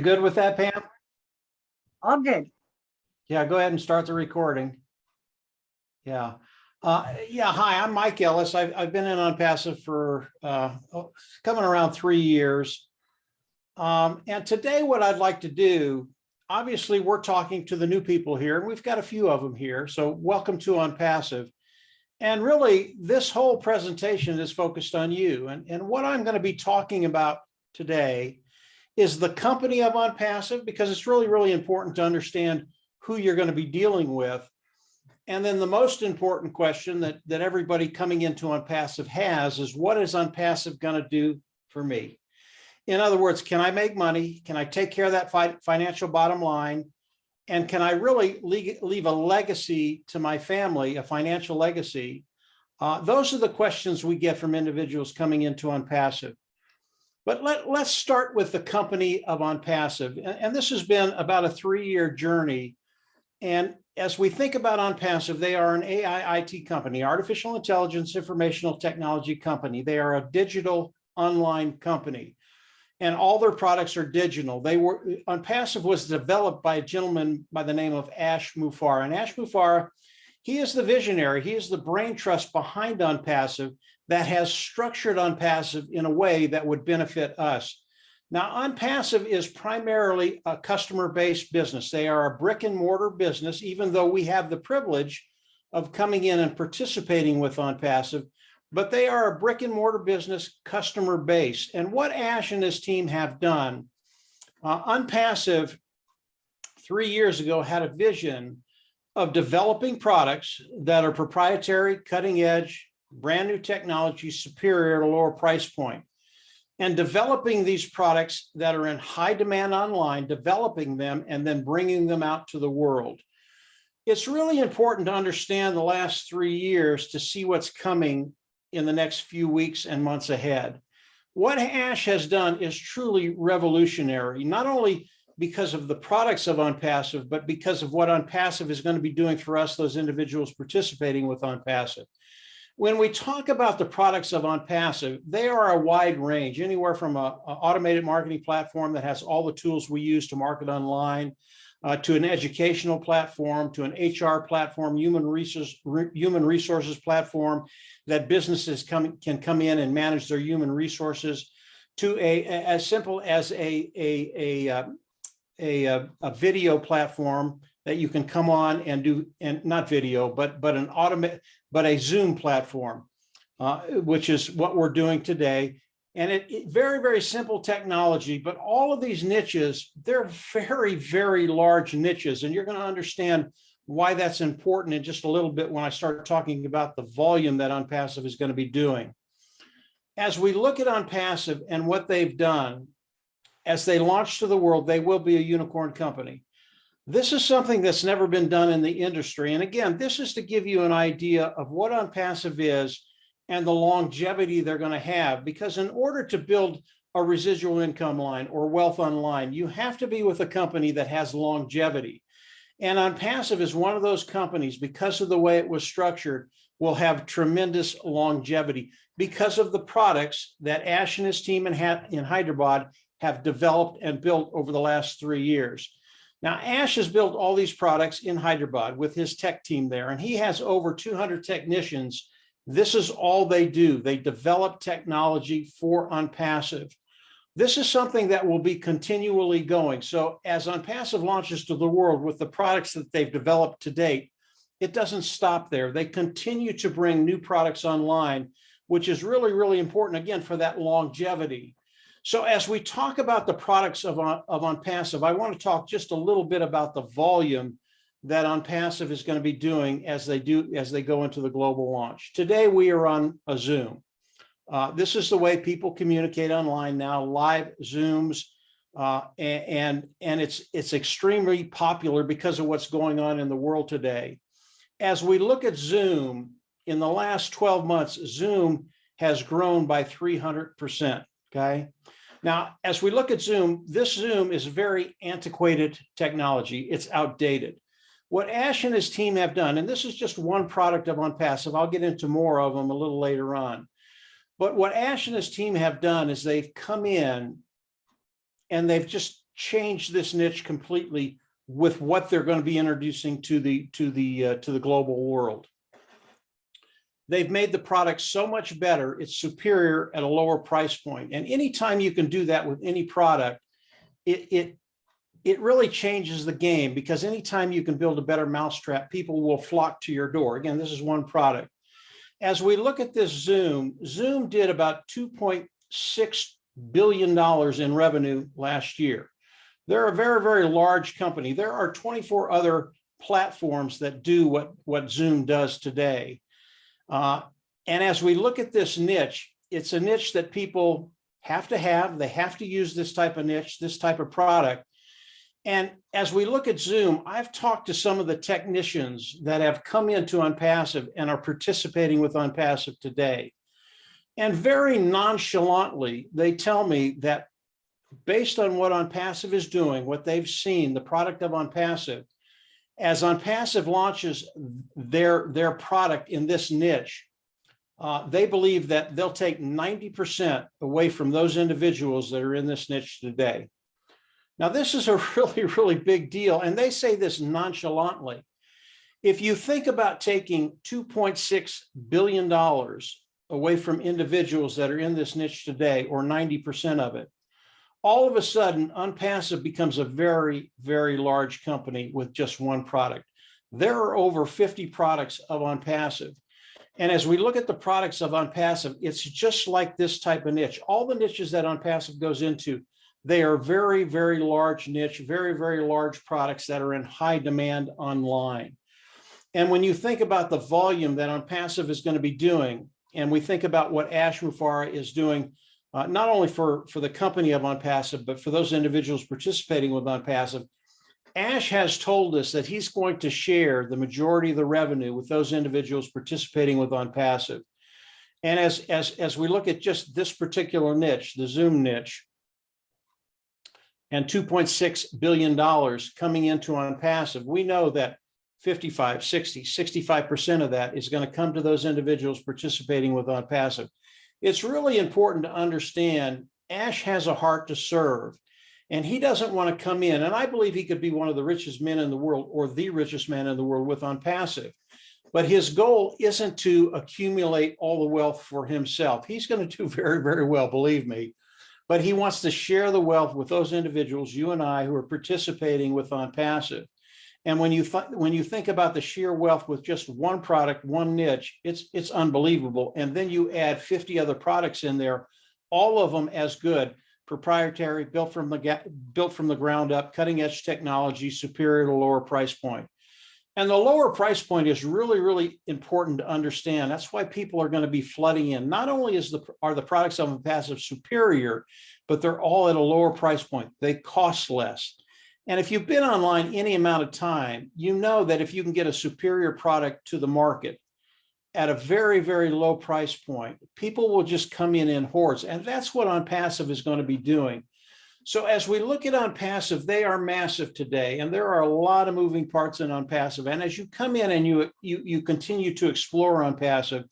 good with that, Pam? All good. Yeah, go ahead and start the recording. Yeah. Hi, I'm Mike Ellis. I've been in ONPASSIVE for coming around 3 years. And today what I'd like to do, obviously we're talking to the new people here, and we've got a few of them here. So welcome to ONPASSIVE. And really, this whole presentation is focused on you. And what I'm going to be talking about today is the company of ONPASSIVE, because it's really, really important to understand who you're going to be dealing with. And then the most important question that everybody coming into ONPASSIVE has is, what is ONPASSIVE going to do for me? In other words, can I make money? Can I take care of that financial bottom line? And can I really leave a legacy to my family, a financial legacy? Those are the questions we get from individuals coming into ONPASSIVE. But let's start with the company of ONPASSIVE. And this has been about a 3-year journey. And as we think about ONPASSIVE, they are an AI IT company, artificial intelligence informational technology company. They are a digital online company, and all their products are digital. ONPASSIVE was developed by a gentleman by the name of Ash Mufareh. And Ash Mufareh, he is the visionary. He is the brain trust behind ONPASSIVE that has structured ONPASSIVE in a way that would benefit us. Now, ONPASSIVE is primarily a customer-based business. They are a brick and mortar business, even though we have the privilege of coming in and participating with ONPASSIVE, but they are a brick and mortar business, customer-based. And what Ash and his team have done, ONPASSIVE 3 years ago had a vision of developing products that are proprietary, cutting edge, brand new technology, superior at a lower price point. And developing these products that are in high demand online, developing them and then bringing them out to the world. It's really important to understand the last 3 years to see what's coming in the next few weeks and months ahead. What Ash has done is truly revolutionary, not only because of the products of ONPASSIVE, but because of what ONPASSIVE is going to be doing for us, those individuals participating with ONPASSIVE. When we talk about the products of ONPASSIVE, they are a wide range, anywhere from an automated marketing platform that has all the tools we use to market online, to an educational platform, to an HR platform, human resources platform that businesses can come in and manage their human resources, to as simple as a video platform that you can come on and do, and not video, but a Zoom platform, which is what we're doing today. And it very, very simple technology, but all of these niches, they're very, very large niches. And you're going to understand why that's important in just a little bit when I start talking about the volume that ONPASSIVE is going to be doing. As we look at ONPASSIVE and what they've done, as they launch to the world, they will be a unicorn company. This is something that's never been done in the industry. And again, this is to give you an idea of what ONPASSIVE is and the longevity they're going to have. Because in order to build a residual income line or wealth online, you have to be with a company that has longevity. And ONPASSIVE is one of those companies, because of the way it was structured, will have tremendous longevity because of the products that Ash and his team in Hyderabad have developed and built over the last 3 years. Now, Ash has built all these products in Hyderabad with his tech team there, and he has over 200 technicians. This is all they do. They develop technology for ONPASSIVE. This is something that will be continually going. So as ONPASSIVE launches to the world with the products that they've developed to date, it doesn't stop there. They continue to bring new products online, which is really, really important, again, for that longevity. So as we talk about the products of ONPASSIVE, I want to talk just a little bit about the volume that ONPASSIVE is going to be doing as they go into the global launch. Today, we are on a Zoom. This is the way people communicate online now, live Zooms, and it's extremely popular because of what's going on in the world today. As we look at Zoom, in the last 12 months, Zoom has grown by 300%, okay? Now, as we look at Zoom, this Zoom is very antiquated technology. It's outdated. What Ash and his team have done, and this is just one product of ONPASSIVE, I'll get into more of them a little later on. But what Ash and his team have done is they've come in and they've just changed this niche completely with what they're going to be introducing to the global world. They've made the product so much better, it's superior at a lower price point. And anytime you can do that with any product, it really changes the game, because anytime you can build a better mousetrap, people will flock to your door. Again, this is one product. As we look at this Zoom did about $2.6 billion in revenue last year. They're a very, very large company. There are 24 other platforms that do what Zoom does today. And as we look at this niche, it's a niche that people have to have. They have to use this type of niche, this type of product. And as we look at Zoom, I've talked to some of the technicians that have come into ONPASSIVE and are participating with ONPASSIVE today. And very nonchalantly, they tell me that based on what ONPASSIVE is doing, what they've seen, the product of ONPASSIVE, as ONPASSIVE launches their product in this niche, they believe that they'll take 90% away from those individuals that are in this niche today. Now, this is a really, really big deal, and they say this nonchalantly. If you think about taking $2.6 billion away from individuals that are in this niche today, or 90% of it, all of a sudden, ONPASSIVE becomes a very, very large company with just one product. There are over 50 products of ONPASSIVE. And as we look at the products of ONPASSIVE, it's just like this type of niche. All the niches that ONPASSIVE goes into, they are very, very large niche, very, very large products that are in high demand online. And when you think about the volume that ONPASSIVE is going to be doing, and we think about what Ash Mufareh is doing, not only for the company of ONPASSIVE, but for those individuals participating with ONPASSIVE, Ash has told us that he's going to share the majority of the revenue with those individuals participating with ONPASSIVE. And as we look at just this particular niche, the Zoom niche, and $2.6 billion coming into ONPASSIVE, we know that 55, 60, 65% of that is going to come to those individuals participating with ONPASSIVE. It's really important to understand Ash has a heart to serve, and he doesn't want to come in. And I believe he could be one of the richest men in the world, or the richest man in the world, with ONPASSIVE. But his goal isn't to accumulate all the wealth for himself. He's going to do very, very well, believe me. But he wants to share the wealth with those individuals, you and I, who are participating with ONPASSIVE. And when you think about the sheer wealth with just one product, one niche, it's unbelievable. And then you add 50 other products in there, all of them as good, proprietary, built from the ground up, cutting edge technology, superior to lower price point. And the lower price point is really, really important to understand. That's why people are going to be flooding in. Not only are the products of ONPASSIVE superior, but they're all at a lower price point. They cost less. And if you've been online any amount of time, you know that if you can get a superior product to the market at a very, very low price point, people will just come in hordes. And that's what ONPASSIVE is going to be doing. So as we look at ONPASSIVE, they are massive today, and there are a lot of moving parts in ONPASSIVE. And as you come in and you continue to explore ONPASSIVE,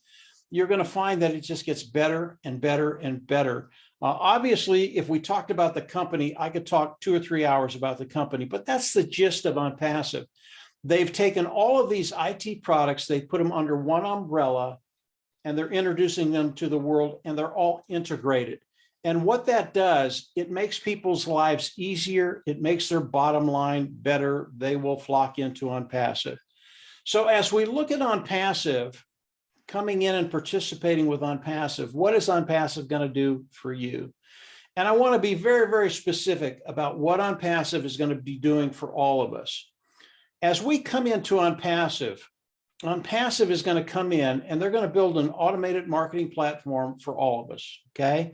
you're going to find that it just gets better and better and better. Obviously, if we talked about the company, I could talk 2 or 3 hours about the company, but that's the gist of ONPASSIVE. They've taken all of these IT products, they put them under one umbrella, and they're introducing them to the world, and they're all integrated. And what that does, it makes people's lives easier. It makes their bottom line better. They will flock into ONPASSIVE. So as we look at ONPASSIVE, coming in and participating with ONPASSIVE, what is ONPASSIVE going to do for you? And I want to be very, very specific about what ONPASSIVE is going to be doing for all of us. As we come into ONPASSIVE is going to come in and they're going to build an automated marketing platform for all of us, okay?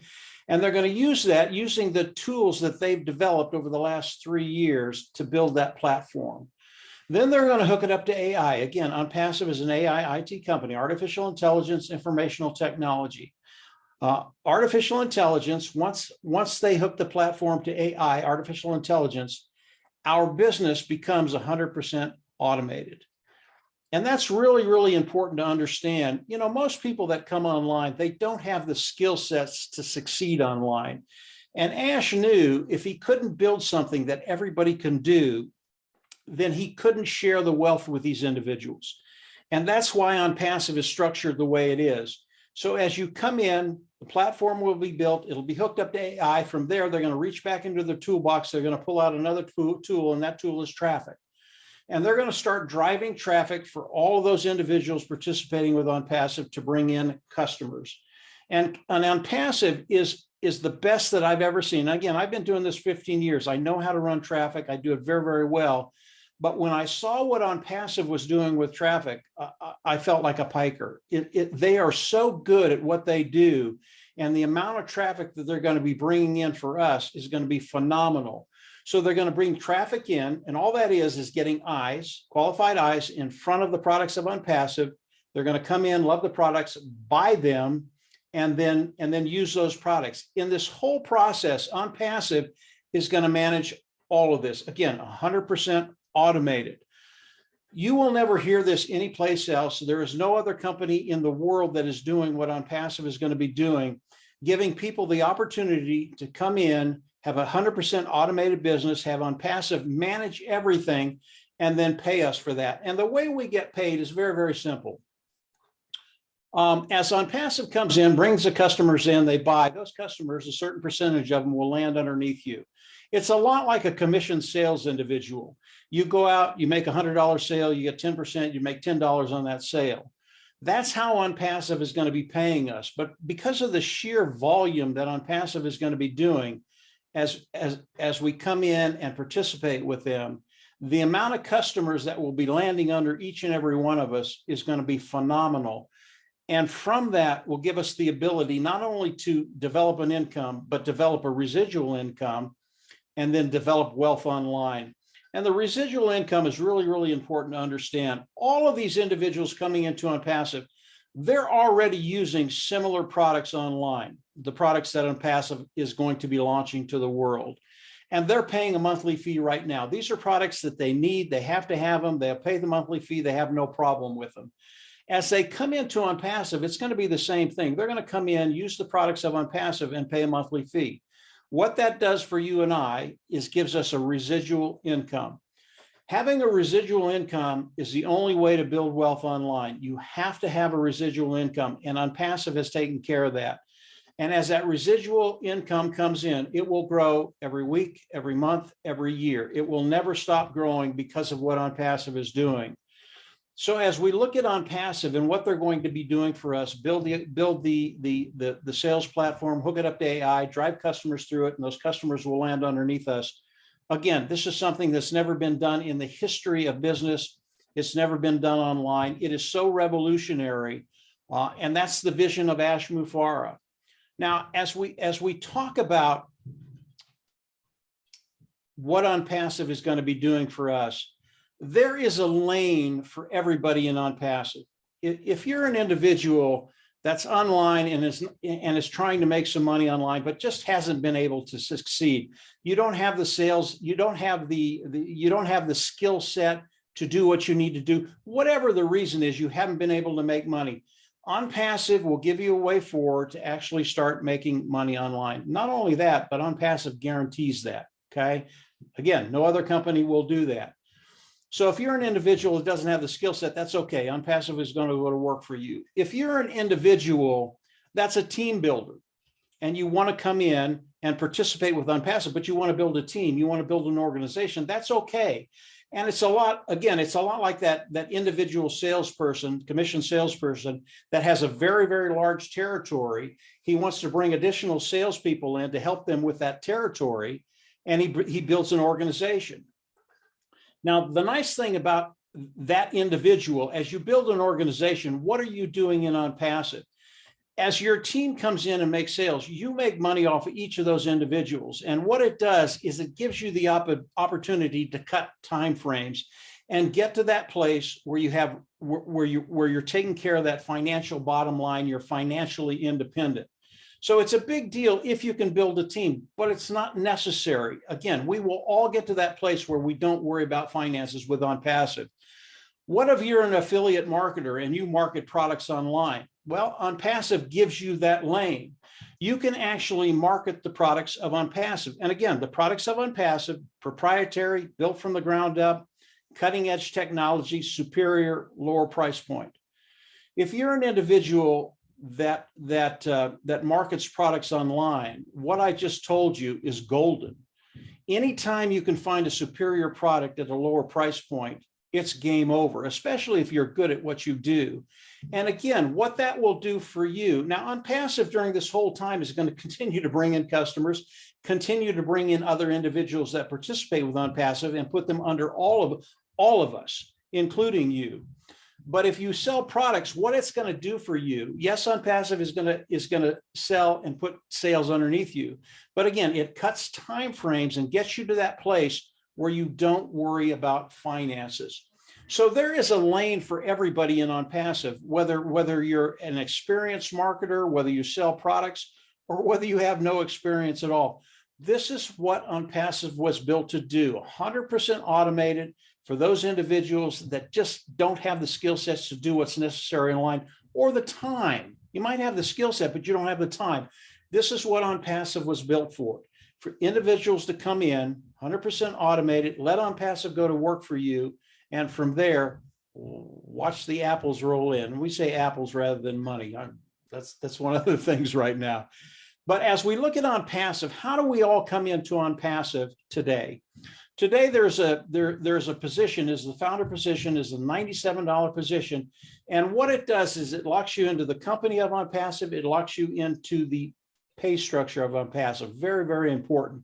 And they're going to use that using the tools that they've developed over the last 3 years to build that platform. Then they're going to hook it up to AI. Again, ONPASSIVE is an AI IT company, artificial intelligence, informational technology. Artificial intelligence, once they hook the platform to AI, artificial intelligence, our business becomes 100% automated. And that's really, really important to understand. You know, most people that come online, they don't have the skill sets to succeed online. And Ash knew if he couldn't build something that everybody can do, then he couldn't share the wealth with these individuals. And that's why ONPASSIVE is structured the way it is. So as you come in, the platform will be built. It'll be hooked up to AI. From there, they're going to reach back into their toolbox. They're going to pull out another tool, and that tool is traffic. And they're going to start driving traffic for all of those individuals participating with ONPASSIVE to bring in customers. And ONPASSIVE is the best that I've ever seen. Again, I've been doing this 15 years. I know how to run traffic. I do it very, very well. But when I saw what ONPASSIVE was doing with traffic, I felt like a piker. They are so good at what they do. And the amount of traffic that they're going to be bringing in for us is going to be phenomenal. So they're going to bring traffic in, and all that is getting eyes, qualified eyes, in front of the products of ONPASSIVE. They're going to come in, love the products, buy them, and then use those products. In this whole process, ONPASSIVE is going to manage all of this. Again, 100% automated. You will never hear this anyplace else. There is no other company in the world that is doing what ONPASSIVE is going to be doing, giving people the opportunity to come in, have 100% automated business, have ONPASSIVE manage everything, and then pay us for that. And the way we get paid is very, very simple. As ONPASSIVE comes in, brings the customers in, they buy. Those customers, a certain percentage of them will land underneath you. It's a lot like a commission sales individual. You go out, you make $100 sale, you get 10%, you make $10 on that sale. That's how ONPASSIVE is going to be paying us. But because of the sheer volume that ONPASSIVE is going to be doing, as we come in and participate with them, the amount of customers that will be landing under each and every one of us is going to be phenomenal. And from that will give us the ability not only to develop an income, but develop a residual income, and then develop wealth online. And the residual income is really, really important to understand. All of these individuals coming into ONPASSIVE, they're already using similar products online, the products that ONPASSIVE is going to be launching to the world. And they're paying a monthly fee right now. These are products that they need. They have to have them. They'll pay the monthly fee. They have no problem with them. As they come into ONPASSIVE, it's going to be the same thing. They're going to come in, use the products of ONPASSIVE, and pay a monthly fee. What that does for you and I is gives us a residual income. Having a residual income is the only way to build wealth online. You have to have a residual income, and ONPASSIVE has taken care of that. And as that residual income comes in, it will grow every week, every month, every year. It will never stop growing because of what ONPASSIVE is doing. So as we look at ONPASSIVE and what they're going to be doing for us, build the sales platform, hook it up to AI, drive customers through it, and those customers will land underneath us. Again, this is something that's never been done in the history of business. It's never been done online. It is so revolutionary, and that's the vision of Ash Mufareh. Now, as we talk about what ONPASSIVE is going to be doing for us, there is a lane for everybody in ONPASSIVE. If you're an individual that's online and is trying to make some money online, but just hasn't been able to succeed, you don't have the sales, you don't have the skill set to do what you need to do, whatever the reason is, you haven't been able to make money. ONPASSIVE will give you a way forward to actually start making money online. Not only that, but ONPASSIVE guarantees that. Okay. Again, no other company will do that. So if you're an individual that doesn't have the skill set, that's okay. ONPASSIVE is going to go to work for you. If you're an individual that's a team builder and you want to come in and participate with ONPASSIVE, but you want to build a team, you want to build an organization, that's okay. And it's a lot, again, it's a lot like that individual salesperson, commission salesperson that has a very, very large territory. He wants to bring additional salespeople in to help them with that territory, and he builds an organization. Now, the nice thing about that individual, as you build an organization, what are you doing in ONPASSIVE? As your team comes in and makes sales, you make money off of each of those individuals. And what it does is it gives you the opportunity to cut time frames and get to that place where you have where you're taking care of that financial bottom line. You're financially independent. So it's a big deal if you can build a team, but it's not necessary. Again, we will all get to that place where we don't worry about finances with ONPASSIVE. What if you're an affiliate marketer and you market products online? Well, ONPASSIVE gives you that lane. you can actually market the products of ONPASSIVE. And again, the products of ONPASSIVE, proprietary, built from the ground up, cutting edge technology, superior, lower price point. If you're an individual that markets products online, what I just told you is golden. Anytime you can find a superior product at a lower price point, it's game over, especially if you're good at what you do. And again, what that will do for you now, ONPASSIVE during this whole time is going to continue to bring in customers, continue to bring in other individuals that participate with ONPASSIVE and put them under all of us, including you. But if you sell products, what it's going to do for you, yes, ONPASSIVE is going to sell and put sales underneath you. But again, it cuts time frames and gets you to that place where you don't worry about finances. So there is a lane for everybody in ONPASSIVE, whether you're an experienced marketer, whether you sell products, or whether you have no experience at all. This is what ONPASSIVE was built to do, 100% automated for those individuals that just don't have the skill sets to do what's necessary online or the time. You might have the skill set, but you don't have the time. This is what ONPASSIVE was built for individuals to come in, 100% automated, let ONPASSIVE go to work for you. And from there, watch the apples roll in. We say apples rather than money. That's one of the things right now. But as we look at ONPASSIVE, how do we all come into ONPASSIVE today? Today, there's a position, is the founder position, is a $97 position. And what it does is it locks you into the company of ONPASSIVE. It locks you into the pay structure of ONPASSIVE. Very, very important.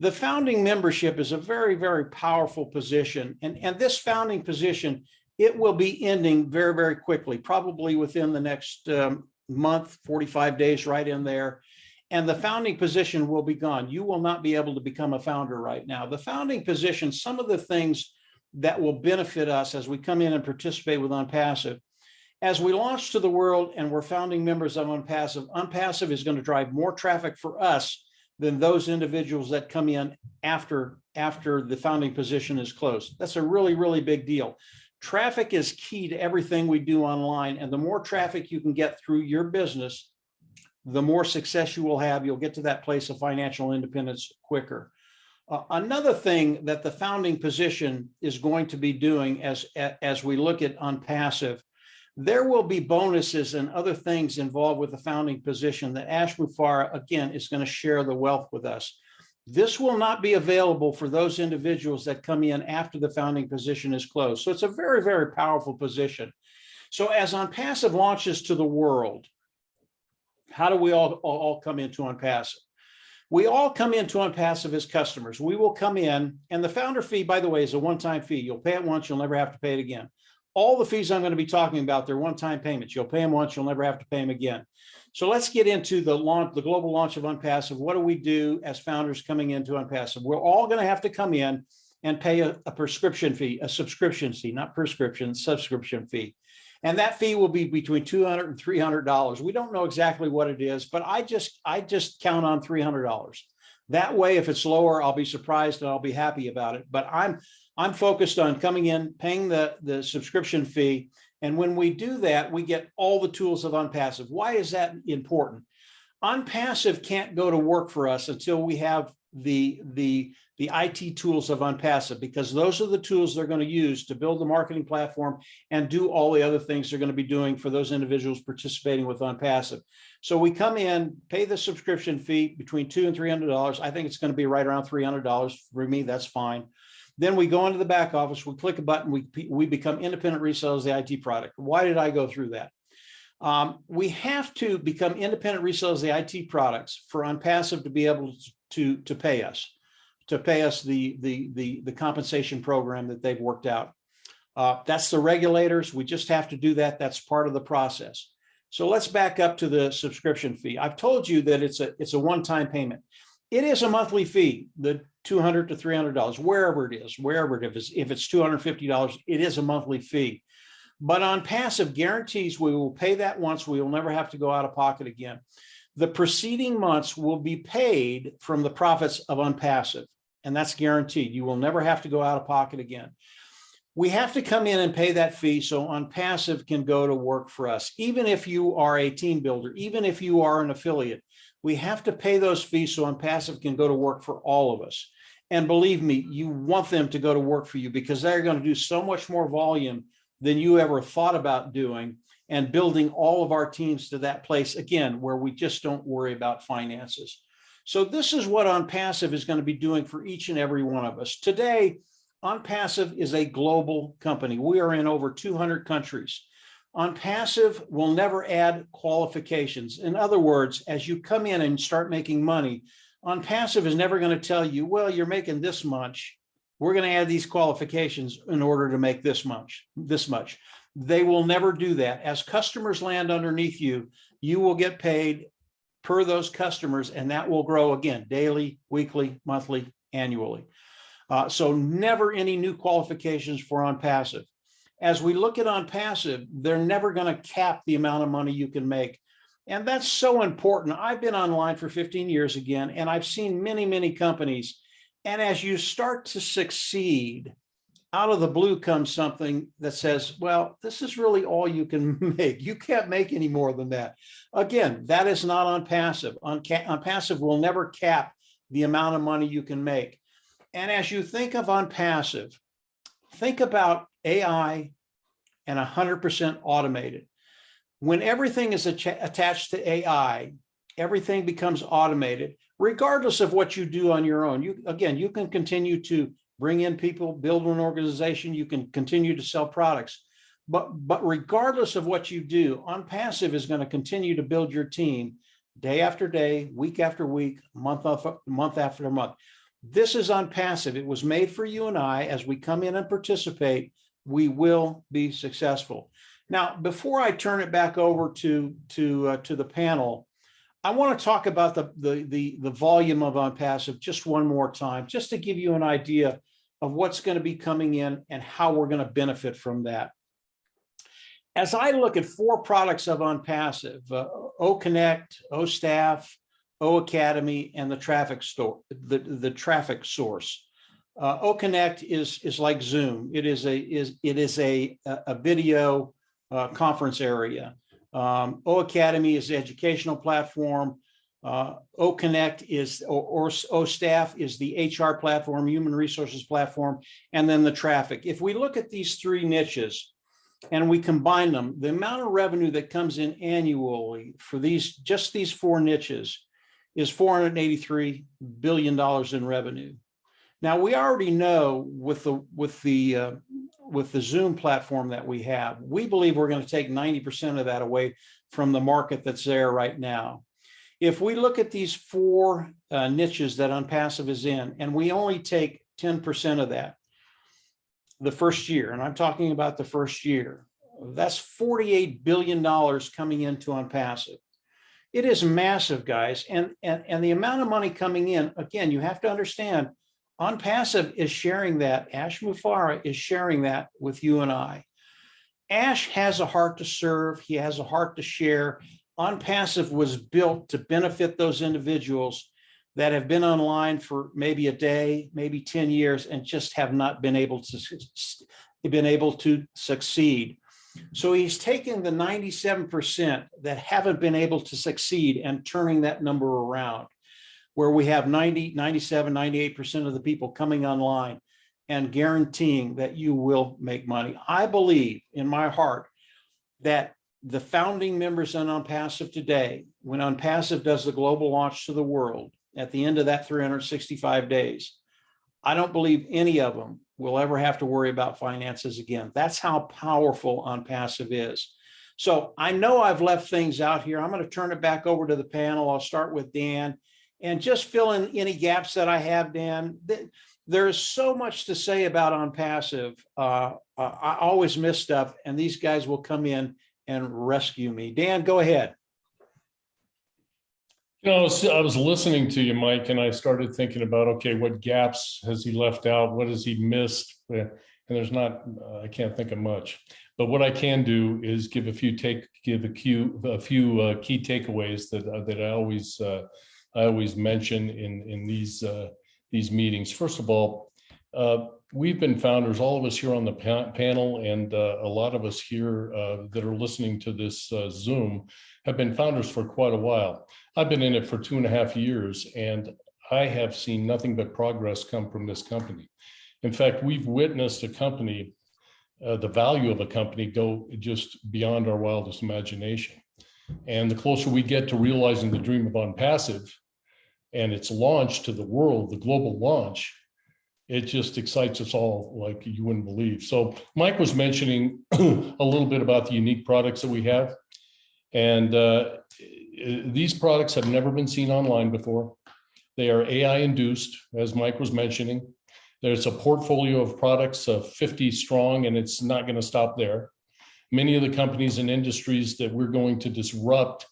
The founding membership is a very, very powerful position. And this founding position, it will be ending very, very quickly, probably within the next month, 45 days, right in there. And the founding position will be gone. You will not be able to become a founder right now. The founding position, some of the things that will benefit us as we come in and participate with ONPASSIVE, as we launch to the world and we're founding members of ONPASSIVE, ONPASSIVE is going to drive more traffic for us than those individuals that come in after the founding position is closed. That's a really, really big deal. Traffic is key to everything we do online. And the more traffic you can get through your business, the more success you will have. You'll get to that place of financial independence quicker. Another thing that the founding position is going to be doing as we look at ONPASSIVE, there will be bonuses and other things involved with the founding position that Ash Mufareh, again, is going to share the wealth with us. This will not be available for those individuals that come in after the founding position is closed. So it's a very, very powerful position. So as ONPASSIVE launches to the world, how do we all come into ONPASSIVE? We all come into ONPASSIVE as customers. We will come in, and the founder fee, by the way, is a one-time fee. You'll pay it once, you'll never have to pay it again. All the fees I'm going to be talking about, they're one-time payments. You'll pay them once, you'll never have to pay them again. So let's get into the global launch of ONPASSIVE. What do we do as founders coming into ONPASSIVE? We're all going to have to come in and pay a prescription fee, a subscription fee, not prescription, subscription fee. And that fee will be between $200 and $300. We don't know exactly what it is, but I just count on $300. That way, if it's lower, I'll be surprised and I'll be happy about it. But I'm focused on coming in, paying the subscription fee. And when we do that, we get all the tools of ONPASSIVE. Why is that important? ONPASSIVE can't go to work for us until we have the IT tools of ONPASSIVE, because those are the tools they're going to use to build the marketing platform and do all the other things they're going to be doing for those individuals participating with ONPASSIVE. So we come in, pay the subscription fee between $200 and $300. I think it's going to be right around $300 for me. That's fine. Then we go into the back office, we click a button, we become independent resellers of the IT product. Why did I go through that? We have to become independent resellers of the IT products for ONPASSIVE to be able to pay us the compensation program that they've worked out. That's the regulators. We just have to do that. That's part of the process. So let's back up to the subscription fee. I've told you that it's a one-time payment. It is a monthly fee, the $200 to $300, wherever it is. If it's $250, it is a monthly fee. But ONPASSIVE guarantees we will pay that once. We will never have to go out of pocket again. The preceding months will be paid from the profits of ONPASSIVE, and that's guaranteed. You will never have to go out of pocket again. We have to come in and pay that fee so ONPASSIVE can go to work for us. Even if you are a team builder, even if you are an affiliate, We have to pay those fees so ONPASSIVE can go to work for all of us. And believe me, you want them to go to work for you because they're going to do so much more volume than you ever thought about doing, and building all of our teams to that place, again, where we just don't worry about finances. So this is what ONPASSIVE is going to be doing for each and every one of us. Today, ONPASSIVE is a global company. We are in over 200 countries. ONPASSIVE will never add qualifications. In other words, as you come in and start making money, ONPASSIVE is never going to tell you, well, you're making this much. We're going to add these qualifications in order to make this much. They will never do that. As customers land underneath you, you will get paid per those customers, and that will grow again, daily, weekly, monthly, annually. So never any new qualifications for ONPASSIVE. As we look at ONPASSIVE, they're never going to cap the amount of money you can make. And that's so important. I've been online for 15 years again, and I've seen many, many companies. And as you start to succeed, out of the blue comes something that says, well, this is really all you can make. You can't make any more than that. Again, that is not ONPASSIVE. ONPASSIVE will never cap the amount of money you can make. And as you think of ONPASSIVE, think about AI and 100% automated. When everything is attached to AI, everything becomes automated, regardless of what you do on your own. You can continue to bring in people, build an organization, you can continue to sell products. But regardless of what you do, ONPASSIVE is going to continue to build your team day after day, week after week, month after month. This is ONPASSIVE. It was made for you and I. As we come in and participate, we will be successful. Now, before I turn it back over to the panel, I want to talk about the volume of ONPASSIVE just one more time, just to give you an idea of what's going to be coming in and how we're going to benefit from that. As I look at 4 products of ONPASSIVE, OConnect, OStaff, OAcademy, and the traffic store, the traffic source. OConnect is like Zoom. It is a video conference area. OAcademy is the educational platform. OConnect is, or OStaff is the HR platform, human resources platform, and then the traffic. If we look at these 3 niches and we combine them, the amount of revenue that comes in annually for just these 4 niches is $483 billion in revenue. Now, we already know with the Zoom platform that we have, we believe we're going to take 90% of that away from the market that's there right now. If we look at these 4 niches that ONPASSIVE is in, and we only take 10% of that the first year, and I'm talking about the first year, that's $48 billion coming into ONPASSIVE. It is massive, guys. And the amount of money coming in, again, you have to understand, ONPASSIVE is sharing that. Ash Mufareh is sharing that with you and I. Ash has a heart to serve. He has a heart to share. ONPASSIVE was built to benefit those individuals that have been online for maybe a day, maybe 10 years, and just have not been able to succeed. So he's taking the 97% that haven't been able to succeed and turning that number around, where we have 90, 97, 98% of the people coming online and guaranteeing that you will make money. I believe in my heart that the founding members in ONPASSIVE today, when ONPASSIVE does the global launch to the world at the end of that 365 days, I don't believe any of them will ever have to worry about finances again. That's how powerful ONPASSIVE is. So I know I've left things out here. I'm going to turn it back over to the panel. I'll start with Dan and just fill in any gaps that I have, Dan. There's so much to say about ONPASSIVE. I always miss stuff, and these guys will come in and rescue me. Dan, go ahead. You know, I was listening to you, Mike, and I started thinking about, okay, what gaps has he left out? What has he missed? And there's not, I can't think of much. But what I can do is give a few key takeaways that I always mention in these meetings. First of all, we've been founders, all of us here on the panel, and a lot of us here that are listening to this Zoom have been founders for quite a while. I've been in it for 2.5 years, and I have seen nothing but progress come from this company. In fact, we've witnessed a company, the value of a company go just beyond our wildest imagination. And the closer we get to realizing the dream of ONPASSIVE and its launch to the world, the global launch, it just excites us all like you wouldn't believe. So Mike was mentioning a little bit about the unique products that we have. And these products have never been seen online before. They are AI induced, as Mike was mentioning. There's a portfolio of products of 50 strong, and it's not going to stop there. Many of the companies and industries that we're going to disrupt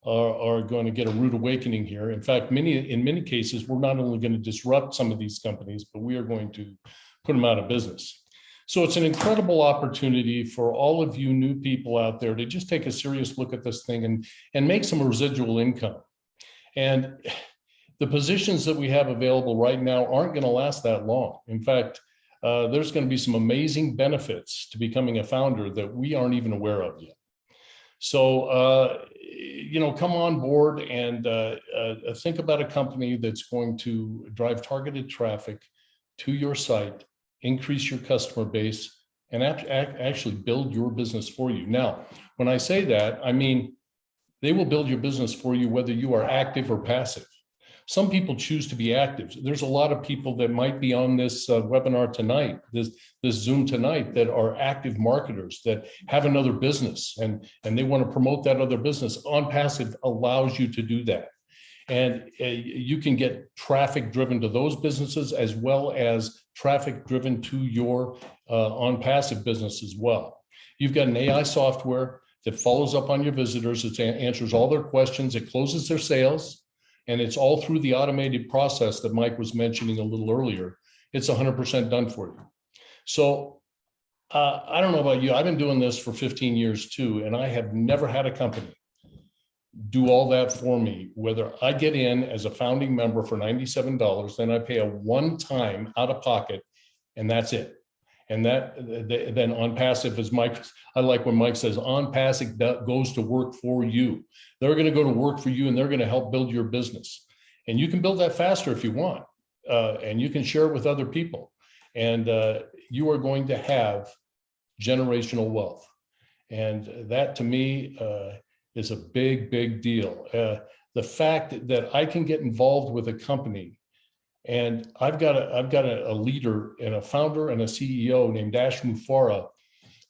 are going to get a rude awakening here. In fact, in many cases, we're not only going to disrupt some of these companies, but we are going to put them out of business. So it's an incredible opportunity for all of you new people out there to just take a serious look at this thing and make some residual income. And the positions that we have available right now aren't going to last that long. In fact, there's going to be some amazing benefits to becoming a founder that we aren't even aware of yet. So, come on board and think about a company that's going to drive targeted traffic to your site, increase your customer base, and actually build your business for you. Now, when I say that, I mean, they will build your business for you, whether you are active or passive. Some people choose to be active. There's a lot of people that might be on this webinar tonight, this Zoom tonight, that are active marketers that have another business and they want to promote that other business. ONPASSIVE allows you to do that. And you can get traffic driven to those businesses as well as traffic driven to your ONPASSIVE business as well. You've got an AI software that follows up on your visitors. It answers all their questions. It closes their sales. And it's all through the automated process that Mike was mentioning a little earlier. It's 100% done for you. So I don't know about you. I've been doing this for 15 years too, and I have never had a company do all that for me. Whether I get in as a founding member for $97, then I pay a one-time out of pocket, and that's it. And that then ONPASSIVE is Mike. I like when Mike says ONPASSIVE goes to work for you. They're going to go to work for you, and they're going to help build your business. And you can build that faster if you want, and you can share it with other people. And you are going to have generational wealth. And that to me is a big, big deal. The fact that I can get involved with a company. And I've got a leader and a founder and a CEO named Dash Mufarah,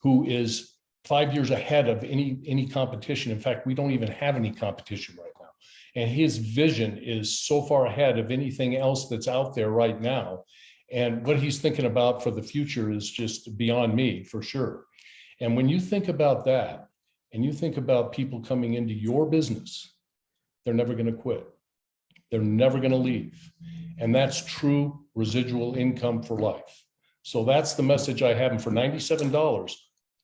who is 5 years ahead of any competition. In fact, we don't even have any competition right now. And his vision is so far ahead of anything else that's out there right now. And what he's thinking about for the future is just beyond me, for sure. And when you think about that, and you think about people coming into your business, they're never going to quit. They're never going to leave. And that's true residual income for life. So that's the message I have. And for $97,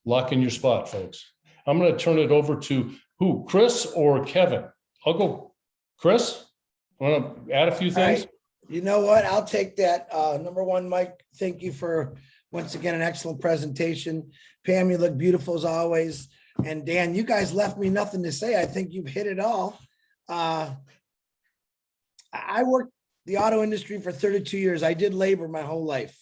lock in your spot, folks. I'm going to turn it over to who? Chris or Kevin? I'll go. Chris, want to add a few things? Right. You know what? I'll take that. Number one, Mike, thank you for, once again, an excellent presentation. Pam, you look beautiful as always. And Dan, you guys left me nothing to say. I think you've hit it all. I worked the auto industry for 32 years. I did labor my whole life.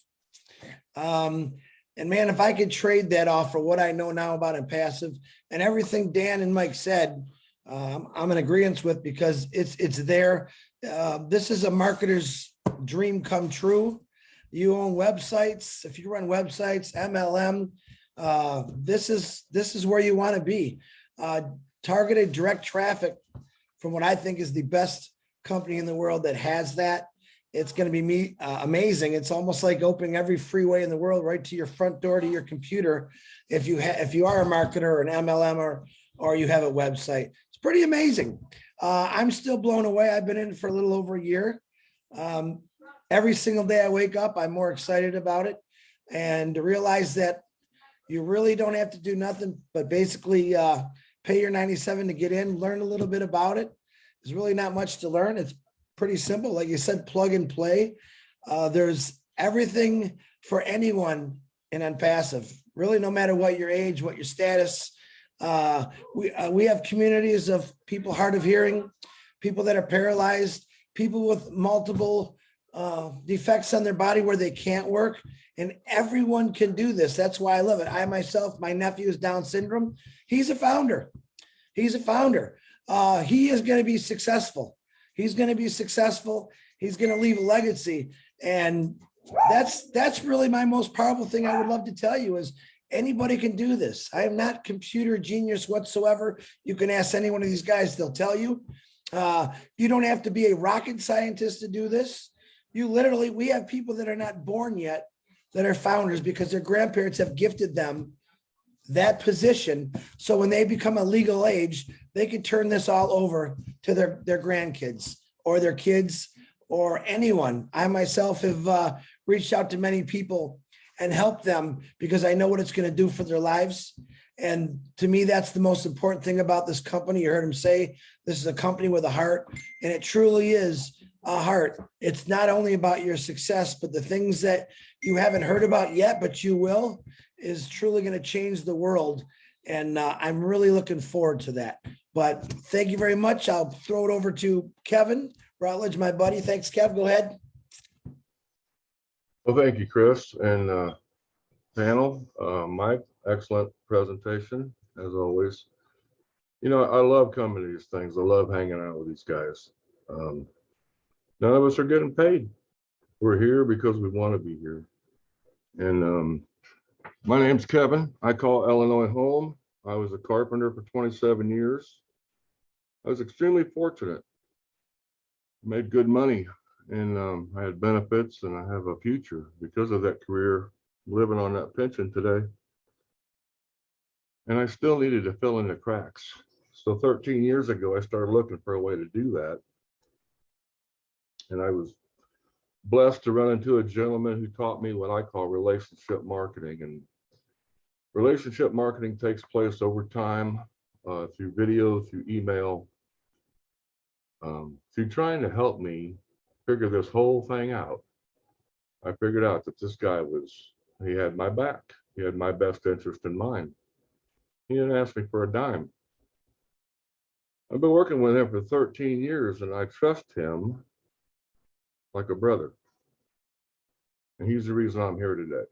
And man, if I could trade that off for what I know now about ONPASSIVE and everything Dan and Mike said, I'm in agreement with, because it's there. This is a marketer's dream come true. You own websites. If you run websites, MLM, this is where you want to be. Targeted direct traffic from what I think is the best company in the world that has that. It's going to be amazing. It's almost like opening every freeway in the world right to your front door to your computer. If you are a marketer or an MLM or you have a website, it's pretty amazing. I'm still blown away. I've been in it for a little over a year. Every single day I wake up, I'm more excited about it, and to realize that you really don't have to do nothing but basically pay your $97 to get in, learn a little bit about it. There's really not much to learn. It's pretty simple. Like you said, plug and play. There's everything for anyone in ONPASSIVE, really, no matter what your age, what your status. We have communities of people hard of hearing, people that are paralyzed, people with multiple defects on their body where they can't work, and everyone can do this. That's why I love it. I myself, my nephew is Down syndrome. He's a founder. He's a founder. He is going to be successful. He's going to be successful. He's going to leave a legacy. And that's really my most powerful thing I would love to tell you is anybody can do this. I am not computer genius whatsoever. You can ask any one of these guys, they'll tell you. You don't have to be a rocket scientist to do this. You literally, we have people that are not born yet that are founders because their grandparents have gifted them that position. So when they become a legal age, they can turn this all over to their grandkids or their kids or anyone. I myself have reached out to many people and helped them because I know what it's going to do for their lives. And to me, that's the most important thing about this company. You heard him say, this is a company with a heart, and it truly is a heart. It's not only about your success, but the things that you haven't heard about yet, but you will, is truly going to change the world. And I'm really looking forward to that. But thank you very much. I'll throw it over to Kevin Rutledge, my buddy. Thanks, Kev. Go ahead. Well, thank you, Chris, and panel. Mike, excellent presentation, as always. You know, I love coming to these things. I love hanging out with these guys. None of us are getting paid. We're here because we want to be here. And my name's Kevin. I call Illinois home. I was a carpenter for 27 years. I was extremely fortunate. Made good money, and I had benefits, and I have a future because of that career, living on that pension today. And I still needed to fill in the cracks. So 13 years ago, I started looking for a way to do that. And I was blessed to run into a gentleman who taught me what I call relationship marketing. And relationship marketing takes place over time, through video, through email, through trying to help me figure this whole thing out. I figured out that this guy he had my back. He had my best interest in mind. He didn't ask me for a dime. I've been working with him for 13 years, and I trust him like a brother. And he's the reason I'm here today.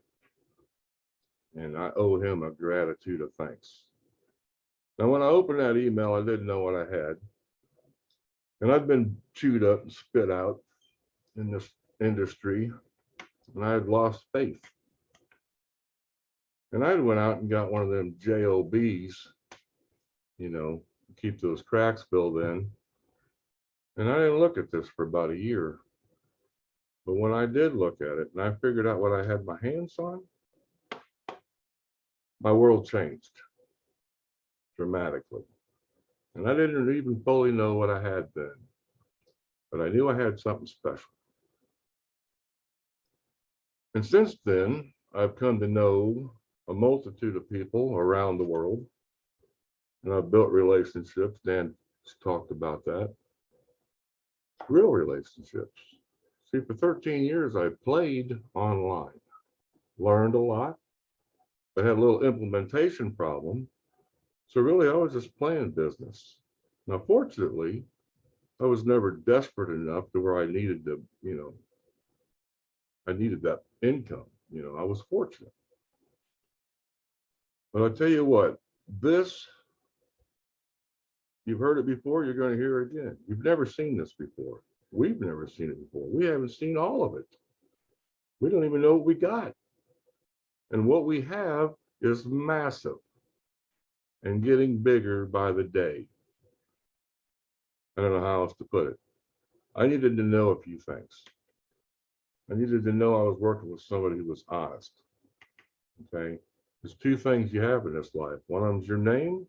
And I owe him a gratitude of thanks. Now, when I opened that email, I didn't know what I had. And I'd been chewed up and spit out in this industry, and I had lost faith. And I went out and got one of them JOBs, you know, keep those cracks filled in. And I didn't look at this for about a year. But when I did look at it and I figured out what I had my hands on, my world changed dramatically. And I didn't even fully know what I had then, but I knew I had something special. And since then, I've come to know a multitude of people around the world, and I've built relationships. Dan talked about that. Real relationships. See, for 13 years, I played online, learned a lot, but had a little implementation problem. So really, I was just playing business. Now, fortunately, I was never desperate enough to where I needed to, I needed that income. I was fortunate. But I'll tell you what, you've heard it before, you're going to hear it again. You've never seen this before. We've never seen it before. We haven't seen all of it. We don't even know what we got. And what we have is massive and getting bigger by the day. I don't know how else to put it. I needed to know a few things. I needed to know I was working with somebody who was honest. Okay. There's two things you have in this life. One of them's your name.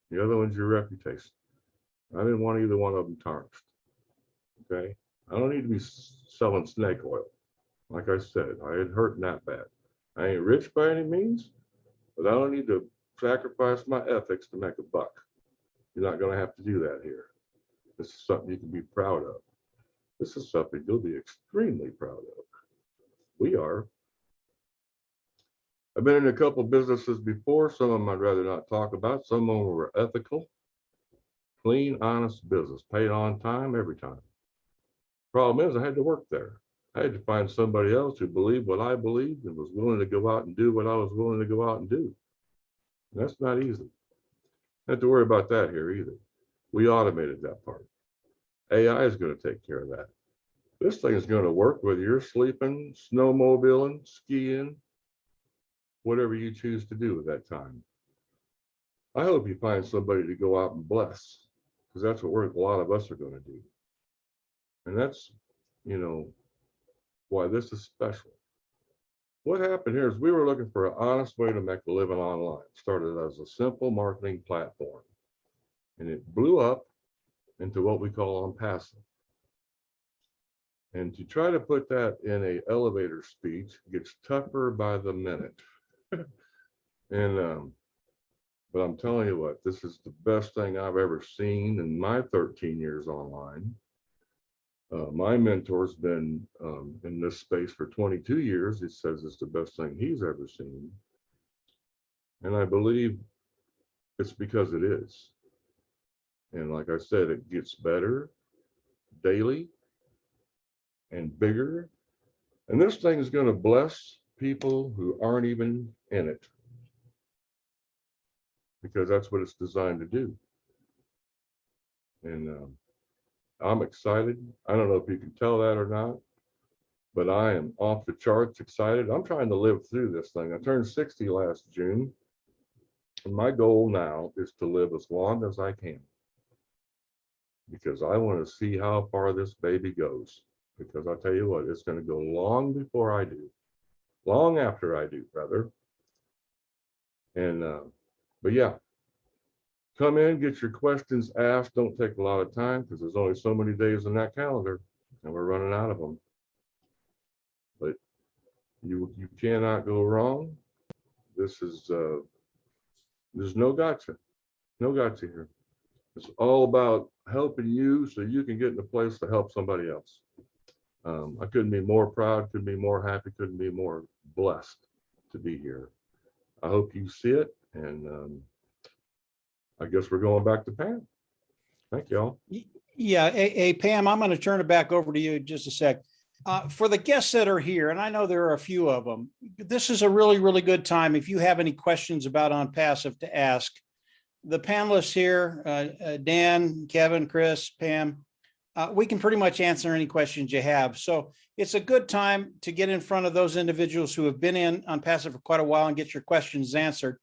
The other one's your reputation. I didn't want either one of them tarnished. Okay. I don't need to be selling snake oil. Like I said, I had hurt that bad. I ain't rich by any means, but I don't need to sacrifice my ethics to make a buck. You're not going to have to do that here. This is something you can be proud of. This is something you'll be extremely proud of. We are. I've been in a couple of businesses before. Some of them I'd rather not talk about. Some of them were ethical, clean, honest business, paid on time, every time. Problem is, I had to work there. I had to find somebody else who believed what I believed and was willing to go out and do what I was willing to go out and do. And that's not easy. Don't have to worry about that here either. We automated that part. AI is going to take care of that. This thing is going to work whether you're sleeping, snowmobiling, skiing, whatever you choose to do at that time. I hope you find somebody to go out and bless, because that's what a lot of us are going to do. And that's, you know, why this is special. What happened here is we were looking for an honest way to make a living online. It started as a simple marketing platform, and it blew up into what we call ONPASSIVE. And to try to put that in an elevator speech gets tougher by the minute. And but I'm telling you what, this is the best thing I've ever seen in my 13 years online. My mentor's been in this space for 22 years. He says it's the best thing he's ever seen. And I believe it's because it is. And like I said, it gets better daily and bigger. And this thing is going to bless people who aren't even in it, because that's what it's designed to do. And I'm excited. I don't know if you can tell that or not, but I am off the charts excited. I'm trying to live through this thing. I turned 60 last June, and my goal now is to live as long as I can, because I want to see how far this baby goes. Because I'll tell you what, it's going to go long before I do, long after I do, rather. And but yeah, come in, get your questions asked. Don't take a lot of time, because there's only so many days in that calendar, and we're running out of them. But you cannot go wrong. This is there's no gotcha here. It's all about helping you so you can get in a place to help somebody else. I couldn't be more proud, couldn't be more happy, couldn't be more blessed to be here. I hope you see it, and I guess we're going back to Pam. Thank y'all. Yeah, hey, Pam, I'm going to turn it back over to you in just a sec. For the guests that are here, and I know there are a few of them, this is a really, really good time if you have any questions about ONPASSIVE to ask. The panelists here, Dan, Kevin, Chris, Pam, we can pretty much answer any questions you have. So it's a good time to get in front of those individuals who have been in ONPASSIVE for quite a while and get your questions answered.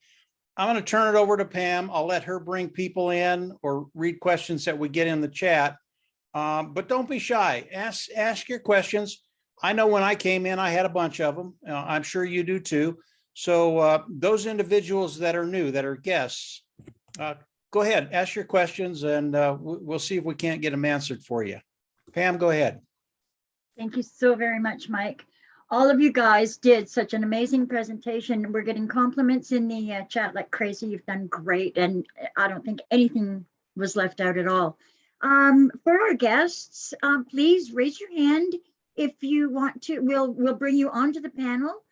I'm going to turn it over to Pam. I'll let her bring people in or read questions that we get in the chat. But don't be shy. Ask your questions. I know when I came in, I had a bunch of them. I'm sure you do too. So those individuals that are new, that are guests, go ahead, ask your questions, and we'll see if we can't get them answered for you. Pam, go ahead. Thank you so very much, Mike. All of you guys did such an amazing presentation. We're getting compliments in the chat like crazy. You've done great, and I don't think anything was left out at all. For our guests, please raise your hand if you want to. We'll bring you onto the panel.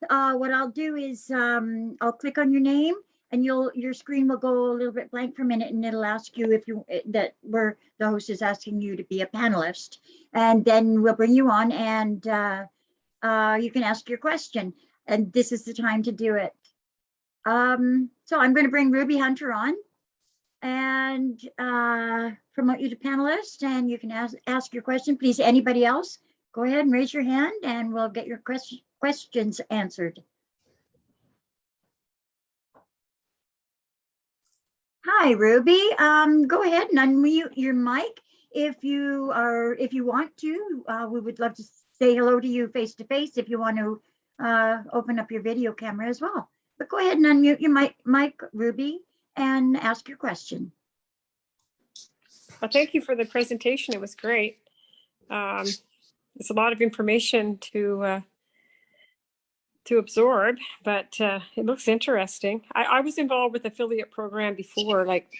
What I'll do is I'll click on your name, and your screen will go a little bit blank for a minute, and it'll ask you if the host is asking you to be a panelist, and then we'll bring you on, and you can ask your question, and this is the time to do it. So I'm going to bring Ruby Hunter on and promote you to panelist, and you can ask your question. Please, anybody else, go ahead and raise your hand, and we'll get your questions answered. Hi, Ruby. Go ahead and unmute your mic if you want to. We would love to say hello to you face to face if you want to open up your video camera as well. But go ahead and unmute your mic, Ruby, and ask your question. Well, thank you for the presentation. It was great. It's a lot of information to absorb, but it looks interesting. I was involved with affiliate program before, like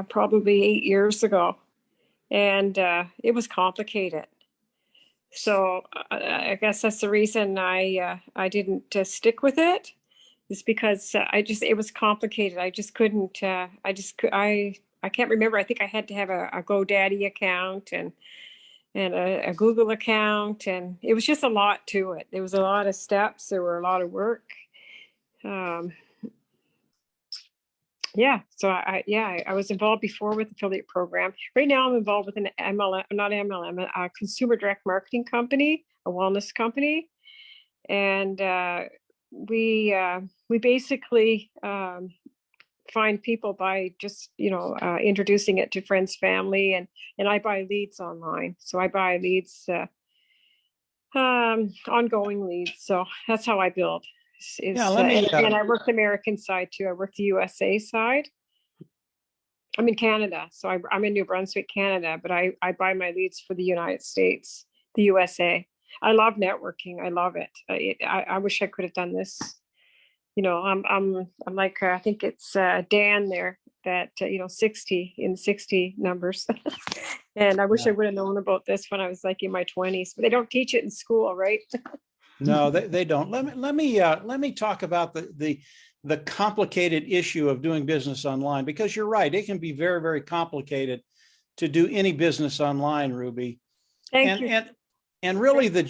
probably 8 years ago, and it was complicated. So I guess that's the reason I didn't stick with it. is because it was complicated. I just couldn't, I can't remember. I think I had to have a GoDaddy account and a Google account. And it was just a lot to it. There was a lot of steps. There were a lot of work. Yeah, so I was involved before with affiliate program. Right now I'm involved with an a consumer direct marketing company, a wellness company. And we basically find people by just, introducing it to friends, family, and I buy leads online. So I buy leads, ongoing leads. So that's how I build. Yeah, let me, And I work the American side too. I work the USA side. I'm in Canada, so I'm in New Brunswick, Canada, but I buy my leads for the United States, the USA. I love networking. I love it. I wish I could have done this. I'm like, I think it's Dan there that, 60 numbers. And I wish I would have known about this when I was like in my 20s, but they don't teach it in school, right? no, they don't. Let me talk about the complicated issue of doing business online, because you're right. It can be very, very complicated to do any business online, Ruby. Thank you. And really the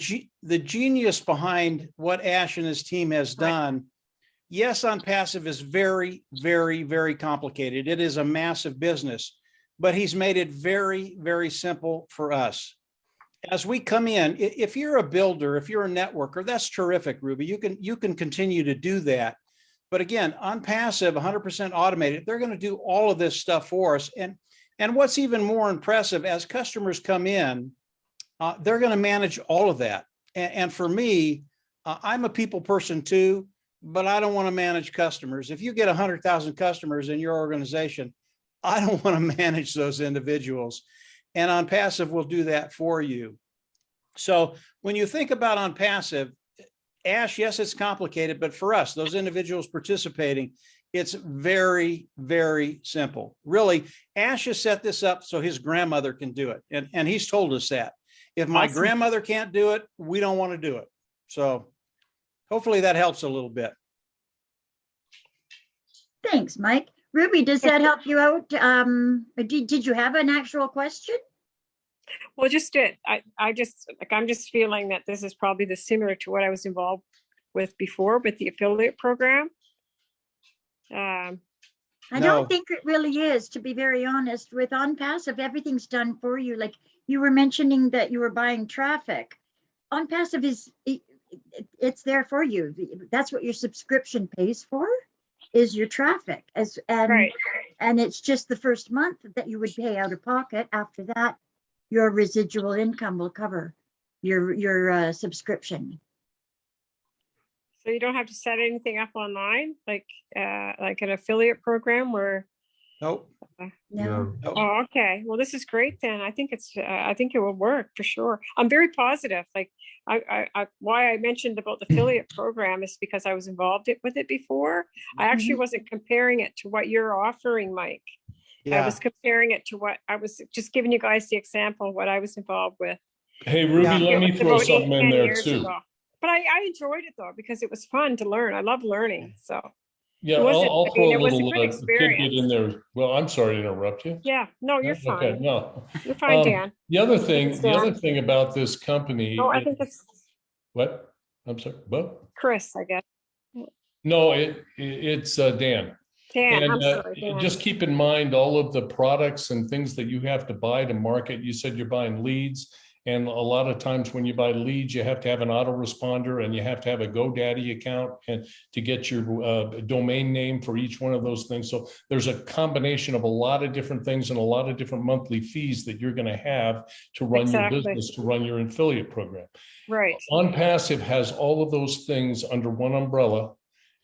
genius behind what Ash and his team has done. Yes, ONPASSIVE is very, very, very complicated. It is a massive business, but he's made it very, very simple for us. As we come in, if you're a builder, if you're a networker, that's terrific, Ruby. You can continue to do that. But again, ONPASSIVE, 100% automated, they're going to do all of this stuff for us. And what's even more impressive, as customers come in, they're going to manage all of that. And for me, I'm a people person too, but I don't want to manage customers. If you get 100,000 customers in your organization, I don't want to manage those individuals. And ONPASSIVE will do that for you. So when you think about ONPASSIVE, Ash, yes, it's complicated, but for us, those individuals participating, it's very, very simple. Really, Ash has set this up so his grandmother can do it. And he's told us that. If my grandmother can't do it, we don't want to do it. So hopefully that helps a little bit. Thanks, Mike. Ruby, does that help you out? Did you have an actual question? Well, I'm just feeling that this is probably similar to what I was involved with before with the affiliate program. I don't think it really is, to be very honest. With ONPASSIVE, everything's done for you. Like you were mentioning that you were buying traffic. ONPASSIVE it's there for you. That's what your subscription pays for, is your traffic. And it's just the first month that you would pay out of pocket. After that, your residual income will cover your subscription. So you don't have to set anything up online, like an affiliate program where. Nope. No. Oh, okay. Well, this is great then. I think it will work for sure. I'm very positive. Like why I mentioned about the affiliate program is because I was involved with it before. I actually wasn't comparing it to what you're offering, Mike. Yeah. I was comparing it to what I was just giving you guys the example of what I was involved with. Hey, Ruby, let me throw About something 8, in 10 there years too. ago. But I enjoyed it though, because it was fun to learn. I love learning. So Yeah, it wasn't, I'll throw it a was a little good tidbit experience. in there. Well, I'm sorry to interrupt you. Yeah, no, you're Okay, fine. no. You're fine, Dan. The other It's thing about this company. No, I think it's What? I'm sorry. What? Chris, I guess. No, it's Dan. Dan, And I'm sorry, Dan. just keep in mind all of the products and things that you have to buy to market. You said you're buying leads. And a lot of times when you buy leads, you have to have an autoresponder and you have to have a GoDaddy account and to get your domain name for each one of those things. So there's a combination of a lot of different things and a lot of different monthly fees that you're going to have to run your business, to run your affiliate program. Right. ONPASSIVE has all of those things under one umbrella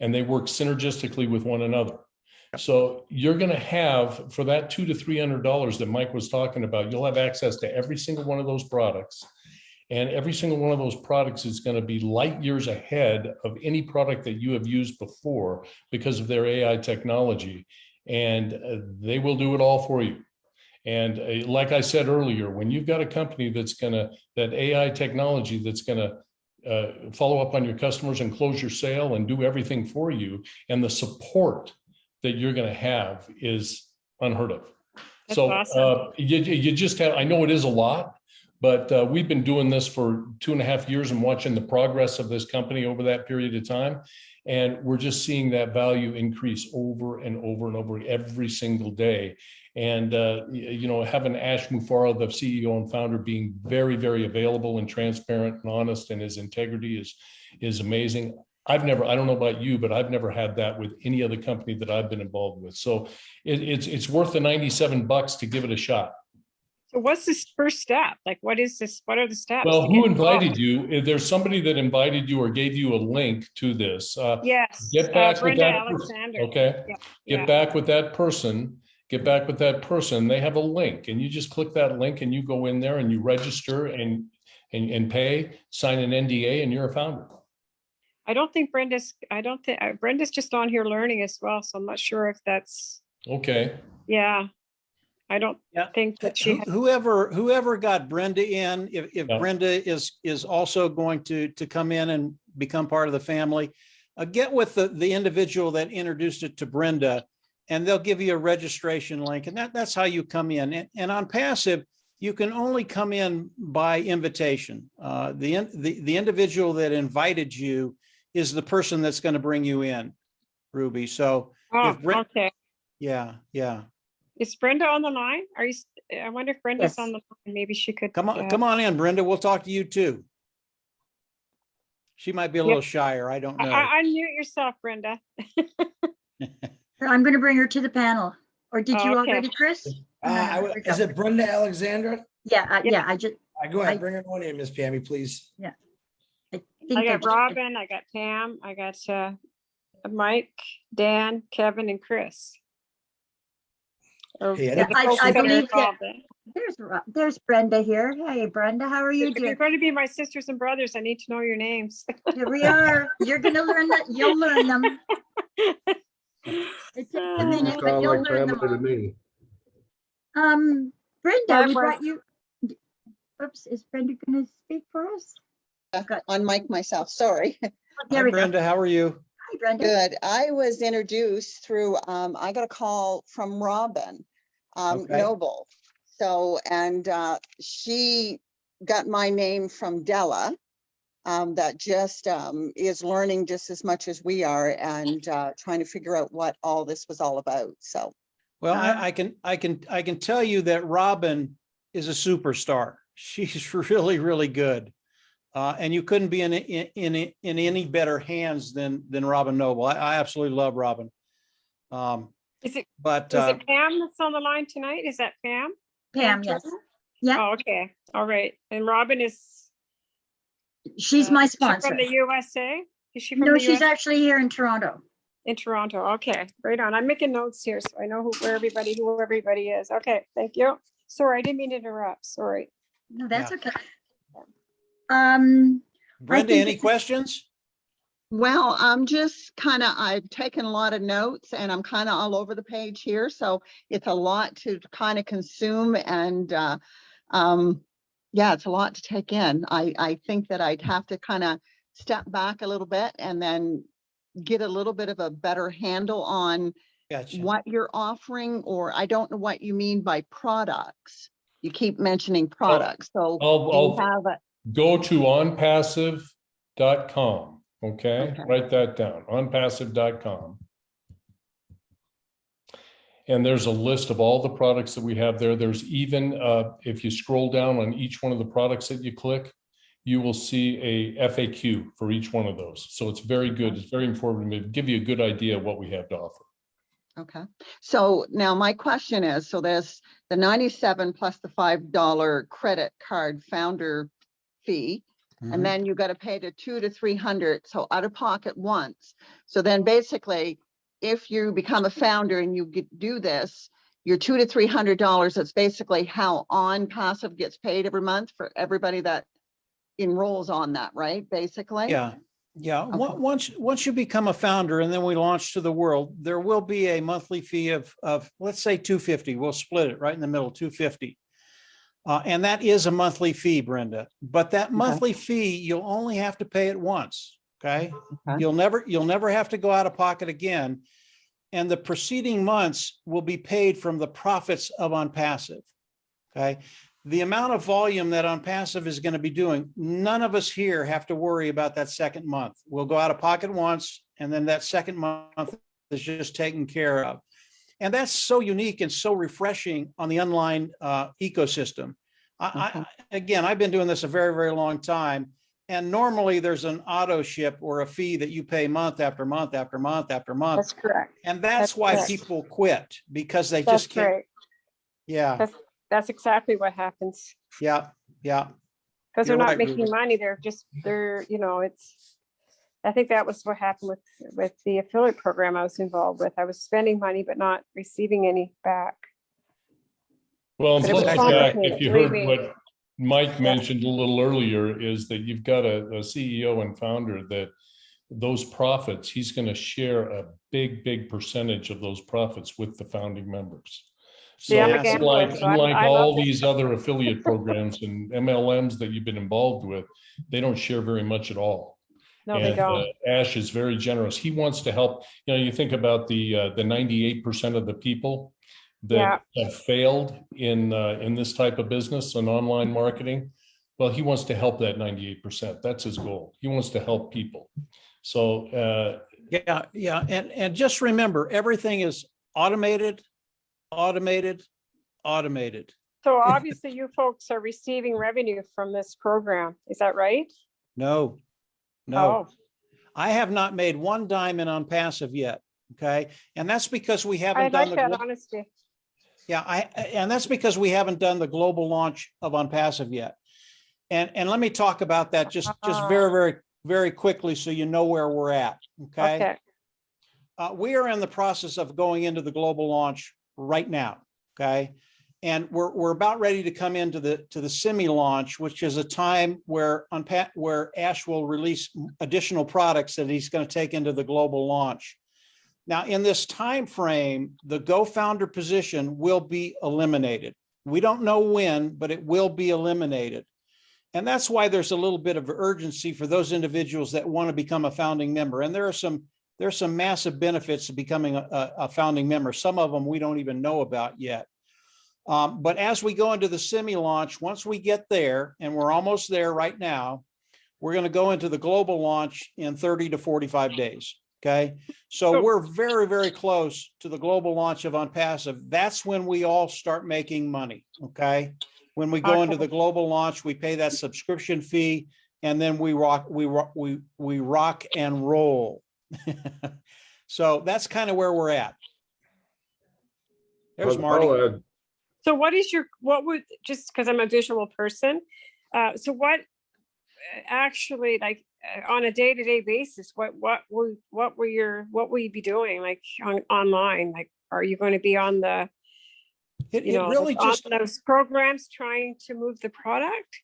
and they work synergistically with one another. So you're going to have, for that $200 to $300 that Mike was talking about, you'll have access to every single one of those products. And every single one of those products is going to be light years ahead of any product that you have used before because of their AI technology. And they will do it all for you. And like I said earlier, when you've got a company that AI technology that's going to follow up on your customers and close your sale and do everything for you. And the support that you're going to have is unheard of. That's So awesome. you just have, I know it is a lot, but we've been doing this for 2.5 years and watching the progress of this company over that period of time. And we're just seeing that value increase over and over and over every single day. And, having Ash Mufareh, the CEO and founder, being very, very available and transparent and honest, and his integrity is amazing. I don't know about you, but I've never had that with any other company that I've been involved with. So it's worth the $97 to give it a shot. So what's this first step? Like, what is this? What are the steps? Well, to who get involved? invited you? If there's somebody that invited you or gave you a link to this. Yes. Get back with Brenda that person, Alexander. okay? Yeah. Get back with that person. Get back with that person. They have a link, and you just click that link, and you go in there and you register and pay, sign an NDA, and you're a founder. I don't think Brenda's just on here learning as well. So I'm not sure if that's, Okay. yeah. I don't Yeah. think that she, Whoever got Brenda in, if Yeah. Brenda is also going to come in and become part of the family, get with the individual that introduced it to Brenda, and they'll give you a registration link, and that's how you come in. And on Passive, you can only come in by invitation. The individual that invited you is the person that's going to bring you in, Ruby. So okay. yeah. Is Brenda on the line? I wonder if Brenda's Yes. on the line. Maybe she could. Come on in, Brenda. We'll talk to you too. She might be a little shyer. I don't know. Unmute yourself, Brenda. I'm going to bring her to the panel. Or did you Okay. already, Chris? There we go. Is it Brenda Alexandra? Yeah, I just, Go ahead, bring her on in, Miss Pammy, please. I think I got just- Robin, I got Pam, I got Mike, Dan, Kevin, and Chris. Hey, The I folks that are believe that- involved in. There's Brenda here. Hey, Brenda, how are you If you're doing? going to be my sisters and brothers, I need to know your names. Here we are. You're going to learn that. You'll learn them. It takes a You minute, can but sound you'll like learn them family to all. me. Brenda, we Likewise. brought you. Oops, is Brenda going to speak for us? On mic myself, sorry. Hi, There we go. Brenda. How are you? Hi, Brenda. Good. I was introduced through, I got a call from Robin Okay. Noble. So, and she got my name from Della, that just is learning just as much as we are and trying to figure out what all this was all about. So, Well, I can tell you that Robin is a superstar. She's really, really good. And you couldn't be in any better hands than Robin Noble. I absolutely love Robin. Is it But Pam that's on the line tonight? Is that Pam? Pam, yes. Turner? Yeah. Oh, okay. All right. And Robin is She's my is she sponsor. from the USA? Is she from No, the she's USA? actually here in Toronto. In Toronto. Okay, right on. I'm making notes here so I know who everybody is. Okay, thank you. Sorry, I didn't mean to interrupt. Sorry. No, that's Yeah. okay. Brenda, think any it's- questions? well, I'm just kind of, I've taken a lot of notes and I'm kind of all over the page here. So it's a lot to kind of consume and yeah, it's a lot to take in. I think that I'd have to kind of step back a little bit and then get a little bit of a better handle on Gotcha. what you're offering, or I don't know what you mean by products. You keep mentioning products. So do you I'll have a, go to onpassive.com. Okay, Okay. write that down, onpassive.com. And there's a list of all the products that we have there. There's even, if you scroll down on each one of the products that you click, you will see a FAQ for each one of those. So it's very good. It's very informative. It'll give you a good idea of what we have to offer. okay. So now my question is, so there's the 97 plus the $5 credit card founder fee. Mhm. And then you got to pay the 200 to 300, so out of pocket once. So then basically, if you become a founder and you do this, your $200 to $300, that's basically how OnPassive gets paid every month for everybody that enrolls on that, right? Basically. Yeah. Okay. Once you become a founder and then we launch to the world, there will be a monthly fee of let's say $250. We'll split it right in the middle, $250. And that is a monthly fee, Brenda, but that monthly fee, you'll only have to pay it once. Okay. Okay. You'll never have to go out of pocket again. And the preceding months will be paid from the profits of ONPASSIVE. Okay. The amount of volume that ONPASSIVE is going to be doing, none of us here have to worry about that second month. We'll go out of pocket once, and then that second month is just taken care of. And that's so unique and so refreshing on the online ecosystem. Again, I've been doing this a very, very long time. And normally there's an auto ship or a fee that you pay month after month after month after month. That's correct. And that's why correct. people quit, because they That's just can't. right. Yeah, That's exactly what happens. yeah, yeah. Because they're You're not right, making Ruby. money. They're, I think that was what happened with the affiliate program I was involved with. I was spending money, but not receiving any back. Well, and But it plus was the fact, complicated, if you believe heard me. what Mike mentioned a little earlier, is that you've got a CEO and founder that those profits, he's going to share a big percentage of those profits with the founding members. So See, I'm a unlike, gambler, so I all love it. these other affiliate programs and MLMs that you've been involved with, they don't share very much at all. No, they And don't. Ash is very generous. He wants to help. You think about the 98% of the people that have failed in this type of business and online marketing. Well, he wants to help that 98%. That's his goal. He wants to help people. So Yeah. And just remember, everything is automated. So obviously you folks are receiving revenue from this program. Is that right? No. Oh, I have not made one dime in ONPASSIVE yet. Okay. And that's because we I haven't done like that honesty. Yeah, and that's because we haven't done the global launch of ONPASSIVE yet. And let me talk about that just very quickly, so you know where we're at. Okay. We are in the process of going into the global launch right now. Okay. And we're about ready to come into the semi launch, which is a time where Ash will release additional products that he's going to take into the global launch. Now, in this time frame, the Go Founder position will be eliminated. We don't know when, but it will be eliminated. And that's why there's a little bit of urgency for those individuals that want to become a founding member. And there's some massive benefits to becoming a founding member. Some of them we don't even know about yet. But as we go into the semi-launch, once we get there, and we're almost there right now, we're going to go into the global launch in 30 to 45 days. Okay. So we're very, very close to the global launch of ONPASSIVE. That's when we all start making money. Okay. When we go into the global launch, we pay that subscription fee, and then we rock and roll. So that's kind of where we're at. There's Marty. I'll add, So what would, just because I'm a visual person, so what actually, like, on a day-to-day basis, what will you be doing, like, online? Like, are you going to be on the, It really just, on those programs trying to move the product?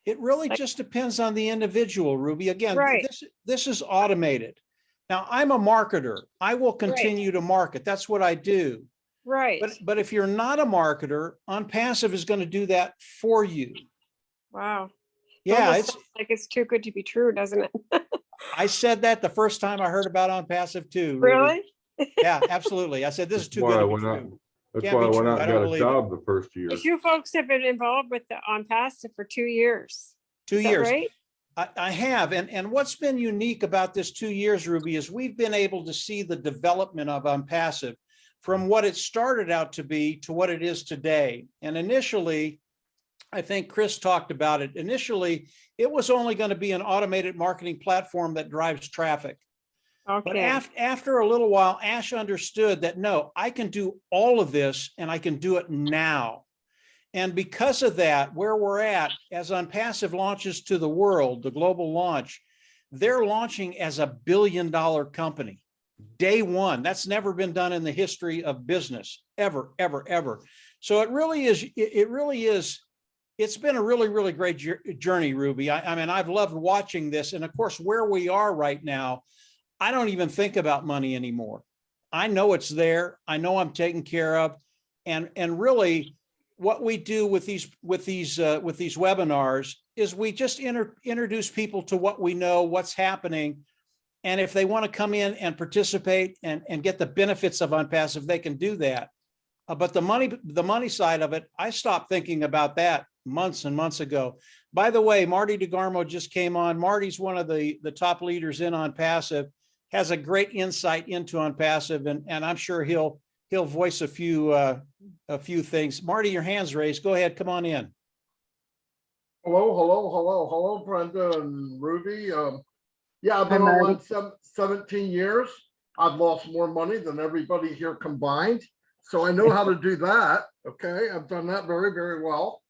it really just depends on the individual, Ruby. Again, Right. this is automated. Now, I'm a marketer. I will continue to market. That's what I do. Right. But if you're not a marketer, ONPASSIVE is going to do that for you. Wow. Yeah, Almost sounds like it's too good to be true, doesn't it? I said that the first time I heard about ONPASSIve too. Really? Yeah, absolutely. I said, this is too why I good to be went out. true. That's Can't why I be went true. out I and don't got a believe it. job the first year. You folks have been involved with the ONPASSIve for 2 years. 2 Is that years. right? I have. And what's been unique about this 2 years, Ruby, is we've been able to see the development of ONPASSIve from what it started out to be to what it is today. And initially, I think Chris talked about it. Initially, it was only going to be an automated marketing platform that drives traffic. But Okay. after a little while, Ash understood that, no, I can do all of this and I can do it now. And because of that, where we're at, as ONPASSIve launches to the world, the global launch, they're launching as $1 billion company. Day one. That's never been done in the history of business, ever. So it really is, it's been a really, really great journey, Ruby. I mean, I've loved watching this. And of course, where we are right now, I don't even think about money anymore. I know it's there. I know I'm taken care of. And really, what we do with these webinars is we just introduce people to what we know, what's happening. And if they want to come in and participate and get the benefits of ONPASSIVE, they can do that. But the money side of it, I stopped thinking about that months and months ago. By the way, Marty DeGarmo just came on. Marty's one of the top leaders in ONPASSIVE, has a great insight into ONPASSIVE, and I'm sure he'll voice a few things. Marty, your hand's raised. Go ahead, come on in. Hello, Brenda and Ruby. Yeah, I've been Hi, online Marty. 17 years. I've lost more money than everybody here combined. So I know how to do that. Okay, I've done that very, very well.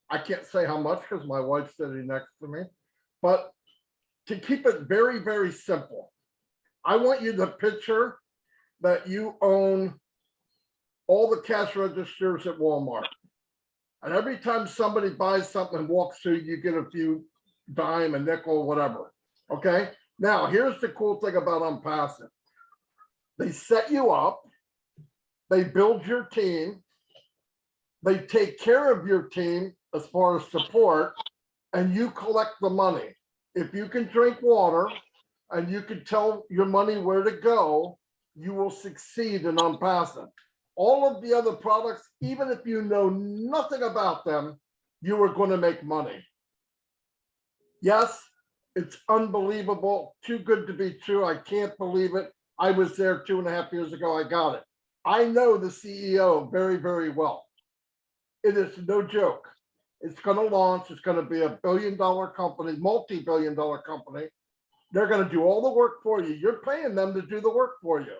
I can't say how much because my wife's sitting next to me. But to keep it very, very simple, I want you to picture that you own all the cash registers at Walmart. And every time somebody buys something and walks through, you get a few dime, a nickel, whatever. Okay. Now, here's the cool thing about ONPASSIVE. They set you up, they build your team, they take care of your team as far as support, and you collect the money. If you can drink water and you can tell your money where to go, you will succeed in ONPASSIVE. All of the other products, even if you know nothing about them, you are going to make money. Yes, it's unbelievable. Too good to be true. I can't believe it. I was there 2.5 years ago. I got it. I know the CEO very, very well. It is no joke. It's going to launch. It's going to be $1 billion company, multi-billion-dollar company. They're going to do all the work for you. You're paying them to do the work for you.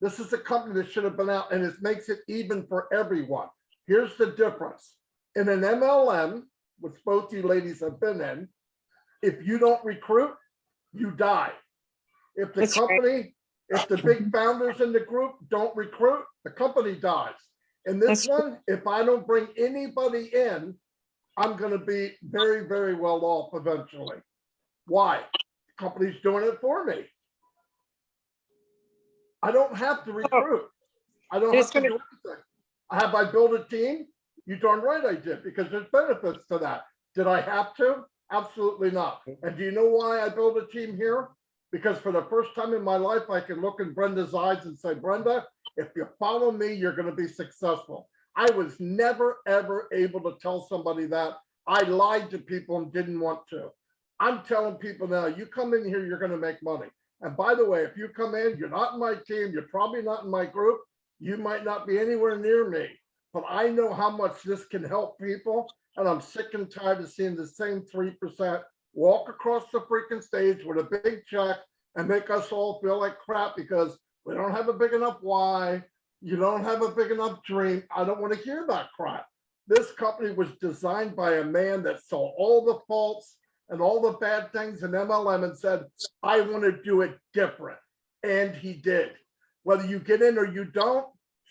This is a company that should have been out, and it makes it even for everyone. Here's the difference. In an MLM, which both you ladies have been in, if you don't recruit, you die. If the That's right. company, if the big founders in the group don't recruit, the company dies. In this That's one, if I don't bring anybody in, I'm going to be very, very well off eventually. Why? The company's doing it for me. I don't have to recruit. I don't have to do anything. Have I built a team? You darn right I did, because there's benefits to that. Did I have to? Absolutely not. And do you know why I built a team here? Because for the first time in my life, I can look in Brenda's eyes and say, Brenda, if you follow me, you're going to be successful. I was never, ever able to tell somebody that. I lied to people and didn't want to. I'm telling people now, you come in here, you're going to make money. And by the way, if you come in, you're not in my team, you're probably not in my group, you might not be anywhere near me, but I know how much this can help people. And I'm sick and tired of seeing the same 3% walk across the freaking stage with a big check and make us all feel like crap because we don't have a big enough why. You don't have a big enough dream. I don't want to hear that crap. This company was designed by a man that saw all the faults and all the bad things in MLM and said, I want to do it different. And he did. Whether you get in or you don't,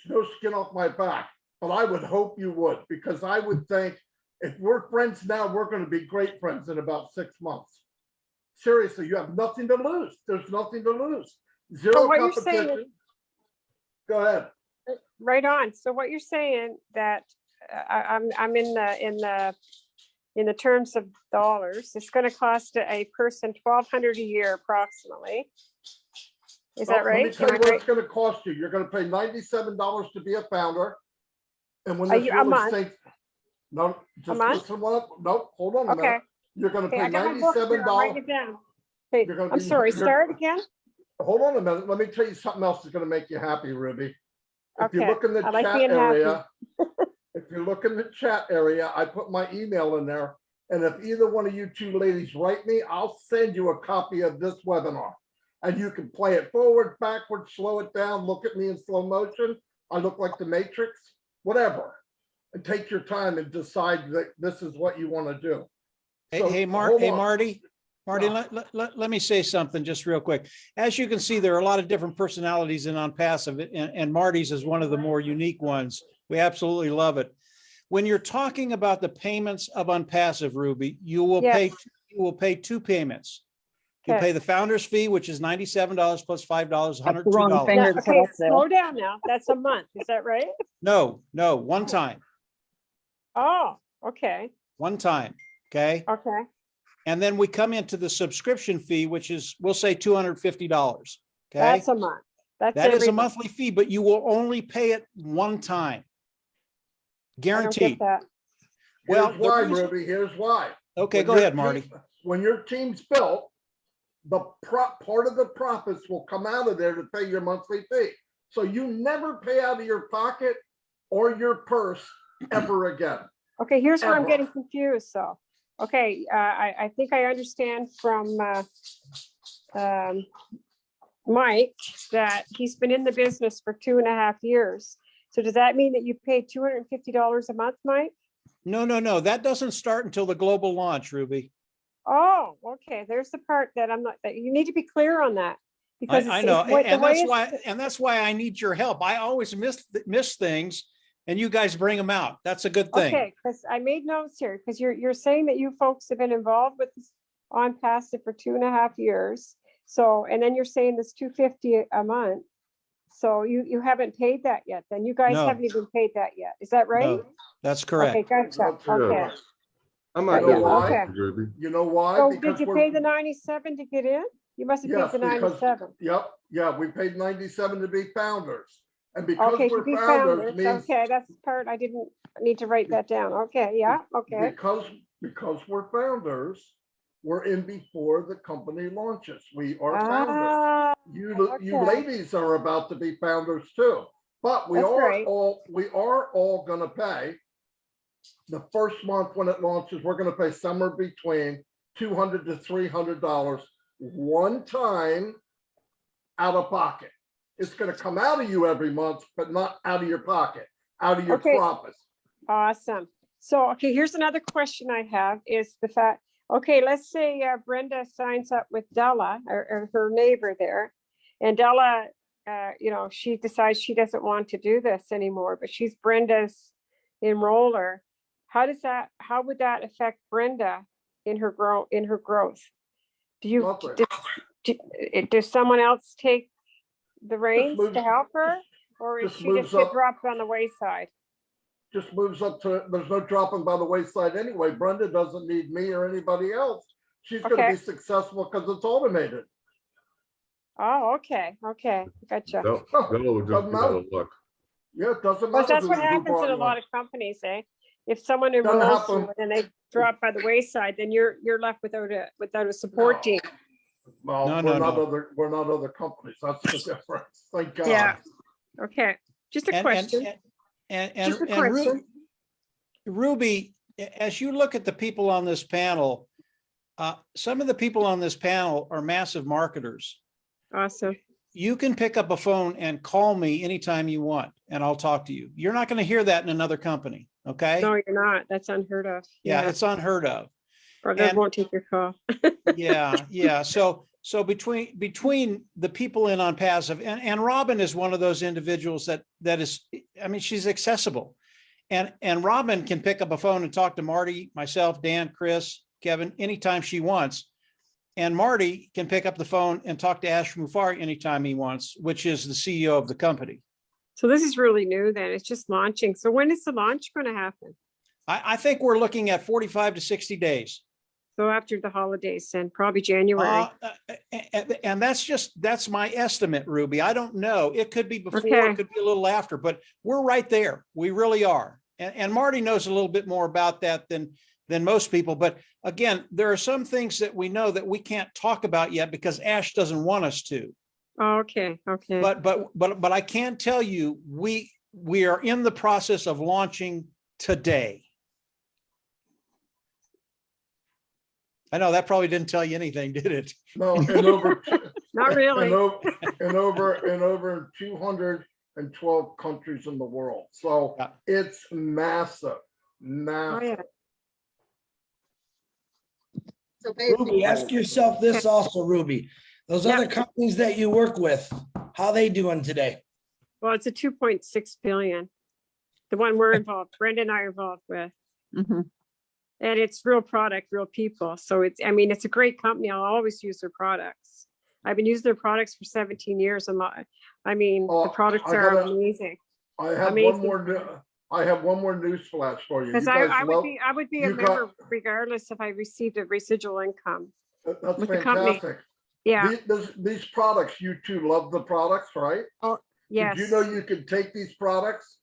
no skin off my back. But I would hope you would, because I would think if we're friends now, we're going to be great friends in about 6 months. Seriously, you have nothing to lose. There's nothing to lose. Zero what you're competition. saying- Go ahead. Right on. So what you're saying that I'm in the terms of dollars, it's going to cost a person $1,200 a year approximatally. Is that right? Let me tell you Am I what right? it's going to cost you. You're going to pay $97 to be a founder. And when A this year- a really month? stinks, no, just month? listen up. Nope, hold on a Okay. minute. You're going to Okay, pay I got my book here. I'm writing $97. it down. Hey, You're gonna I'm be- sorry. you're- Start again. Hold on a minute. Let me tell you something else that's going to make you happy, Ruby. If you Okay, look in the I like chat being happy. area, if you look in the chat area, I put my email in there. And if either one of you two ladies write me, I'll send you a copy of this webinar. And you can play it forward, backward, slow it down, look at me in slow motion. I look like the Matrix, whatever. And take your time and decide that this is what you want to do. So, Hey, hold on. Marty, Yeah. let me say something just real quick. As you can see, there are a lot of different personalities in ONPASSIVE, and Marty's is one of the more unique ones. We absolutely love it. When you're talking about the payments of ONPASSIVE, Ruby, you will pay 2 payments. You Okay. pay the founder's fee, which is $97 plus $5, That's the wrong $102. finger Yeah, to okay, select there. slow down now. That's a month. Is that right? No, one time. Oh, okay, one time. Okay. okay. And then we come into the subscription fee, which is, we'll say $250. Okay. That's a month. That's That is every a month. monthly fee, but you will only pay it one time. I don't get Guaranteed. that. Well, Here's the why, reason- Ruby, here's why. Okay, When go your ahead, Marty. When your team's built, the part of the profits will come out of there to pay your monthly fee. So you never pay out of your pocket or your purse ever again. Okay, here's where I'm Ever. getting confused, so. Okay, I think I understand from Mike that he's been in the business for 2.5 years. So does that mean that you pay $250 a month, Mike? No. That doesn't start until the global launch, Ruby. Oh, okay, there's the part that I'm not, that you need to be clear on that. Because I it's- know, it's what- the and way that's it's- why, I need your help. I always miss things, and you guys bring them out. That's a good thing. Okay, because I made notes here, because you're saying that you folks have been involved with this ONPASSIVE for 2.5 years. So, and then you're saying this $250 a month. So you haven't paid that yet, then you guys No. haven't even paid that yet. Is that right? No, that's Okay, correct. gotcha. That's right. Okay. I'm not You know getting why? that, Ruby. You know why? So Because did you we're- pay the 97 to get in? You must have Yes, paid the because- 97. Yep, yeah, we paid 97 to be founders. And because Okay, to we're be founders founders. means, Okay, that's the part I didn't need to write that down. Okay, yeah, okay. because we're founders, we're in before the company launches. We are founders. Ah, You okay. ladies are about to be founders too. But we That's are right. all gonna pay. The first month when it launches, we're gonna pay somewhere between $200 to $300 one time out of pocket. It's gonna come out of you every month, but not out of your pocket, out of your Okay. profits. awesome. So, okay, here's another question I have is the fact, okay, let's say Brenda signs up with Della or her neighbor there. And Della, she decides she doesn't want to do this anymore, but she's Brenda's enroller. How would that affect Brenda in her growth? Nothing. Does someone else take the reins moves- to help her? Or is just she just moves get up. dropped on the wayside? Just moves up to, there's no dropping by the wayside anyway. Brenda doesn't need me or anybody else. She's gonna Okay. be successful because it's automated. Oh, okay, gotcha. They'll just Doesn't be out matter. of luck. Yeah, it doesn't Well, matter. that's what who happens brought in a you lot on. of companies, eh? If someone Doesn't enrolls you happen. and they drop by the wayside, then you're left without a support No. team. Well, No, we're not no. other companies. That's the difference. Thank God. Yeah. Okay, just a And- question. And Just a and question. Ruby, as you look at the people on this panel, some of the people on this panel are massive marketers. Awesome. You can pick up a phone and call me anytime you want, and I'll talk to you. You're not going to hear that in another company. Okay. No, you're not. That's unheard of. Yeah, it's unheard of. Or they and- won't take your call. Yeah. So between the people in ONPASSIVE and Robin is one of those individuals that is, I mean, she's accessible. And Robin can pick up a phone and talk to Marty, myself, Dan, Chris, Kevin, anytime she wants. And Marty can pick up the phone and talk to Ash Mufari anytime he wants, which is the CEO of the company. So this is really new then. It's just launching. So when is the launch going to happen? I think we're looking at 45 to 60 days. So after the holidays then, probably January. And that's my estimate, Ruby. I don't know. It could be before, Okay. it could be a little after, but we're right there. We really are. And Marty knows a little bit more about that than most people. But again, there are some things that we know that we can't talk about yet because Ash doesn't want us to. Okay. But I can tell you, we are in the process of launching today. I know that probably didn't tell you anything, did it? No, and over, Not really. and over 212 countries in the world. So Yeah. it's massive, Oh, massive. yeah. So Ruby, basically, ask yourself this also, Ruby. Those Yeah. other companies that you work with, how they doing today? Well, it's a 2.6 billion. The one we're involved, Brenda and I are involved with. Mhm. And it's real product, real people. So it's a great company. I'll always use their products. I've been using their products for 17 years. The Oh, products I are gotta- amazing. I have Amazing. one more. I have one more news flash for you. You Because guys I love, would be a you got- member regardless if I received a residual income. that's with the company. fantastic. Yeah, These products, you two love the products, right? yes. Did you know you can take these products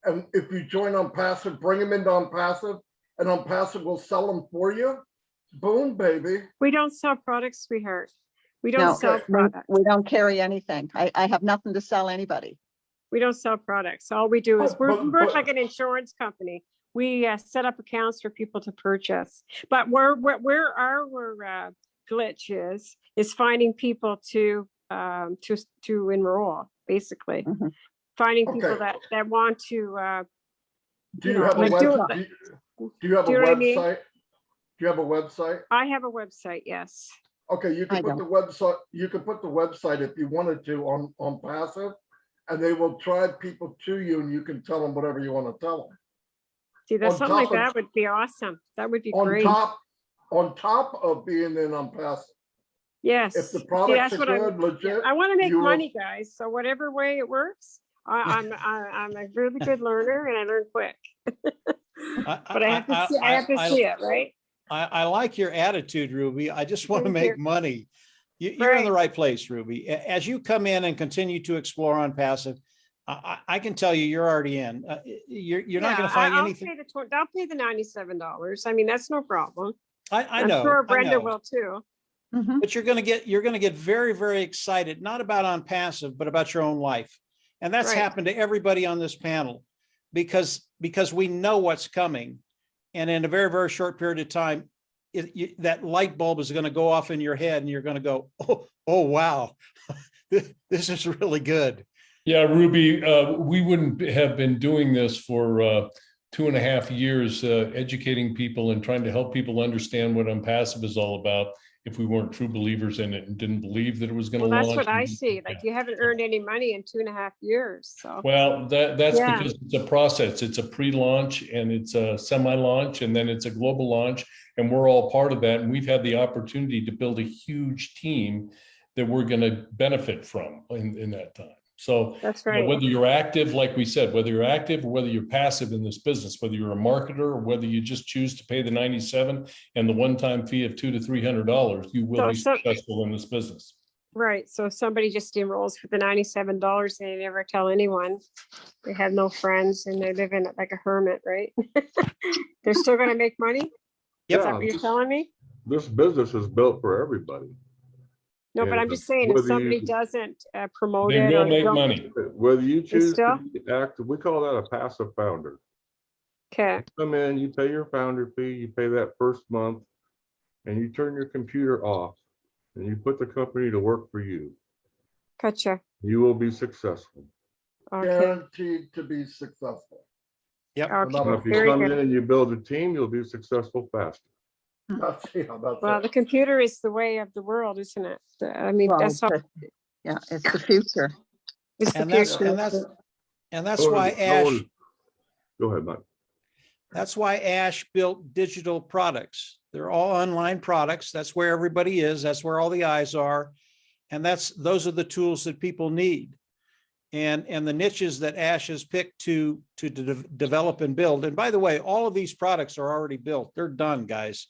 and if you join ONPASSIVE, bring them into ONPASSIVE and ONPASSIVE will sell them for you? Boom, baby. We don't sell products, sweetheart. We don't No, sell Okay. products. we don't carry anything. I have nothing to sell anybody. We don't sell products. All we do is But- we work like an insurance company. We set up accounts for people to purchase. But where our glitch is finding people to enroll, basically. Mhm. Finding people Okay. that want to Do You you know, have a like do it website? Do you have a do you know what I mean? website? Do you have a website? I have a website, yes. Okay, you I can put the website, you can put the website if you wanted to on Passive, and they will drive people to you and you can tell them whatever you want to tell them. See, that's On something like top of- that would be awesome. That would be On great. top of being in on Passive. Yes. If the See, products that's are what I'm- good, legit. I want to make you will- money, guys. So whatever way it works, I'm a really good learner and I learn quick. But I have to see it, right? I like your attitude, Ruby. I just want to Thank you. make money. You're in the Right. right place, Ruby. As you come in and continue to explore on passive, I can tell you, you're already in. You're not going to find anything. I'll pay the $97. I mean, that's no problem. I I'm know, sure I Brenda know. will too. Mhm. But you're going to get very, very excited, not about on passive, but about your own life. And that's Right. happened to everybody on this panel because we know what's coming. And in a very, very short period of time, that light bulb is going to go off in your head and you're going to go, oh, wow, this is really good. Yeah, Ruby, we wouldn't have been doing this for 2.5 years, educating people and trying to help people understand what ONPASSIVE is all about if we weren't true believers in it and didn't believe that it was going to Well, launch. that's what I see. Like you haven't earned any money in 2.5 years. So Well, that's Yeah. because it's a process. It's a pre-launch and it's a semi-launch and then it's a global launch. And we're all part of that. And we've had the opportunity to build a huge team that we're going to benefit from in that time. So that's you know, right. whether you're active, like we said, whether you're active or whether you're passive in this business, whether you're a marketer or whether you just choose to pay the 97 and the one-time fee of $200 to $300, you will be successful in this business. Right. So if somebody just enrolls for the $97 and they never tell anyone, they have no friends and they live in it like a hermit, right? They're still going to make money? Yep. Is that what you're telling me? This business is built for everybody. No, but Yeah, I'm just saying if whether somebody you- doesn't promote They it will or make don't- money. Whether you choose still- to be active, we call that a passive founder. Okay. Come in, you pay your founder fee, you pay that first month, and you turn your computer off and you put the company to work for you. Gotcha. You will be successful. Okay. Guaranteed to be successful. Yep. Okay. Now, if you Very come good. in and you build a team, you'll be successful faster. That's Well, the it. computer is the way of the world, isn't it? I mean, Well, that's how Yeah, it's the future. it's the And that's, future. and that's No why one- no Ash, one- Go ahead, Mike. that's why Ash built digital products. They're all online products. That's where everybody is. That's where all the eyes are. And those are the tools that people need. And the niches that Ash has picked to develop and build. And by the way, all of these products are already built. They're done, guys.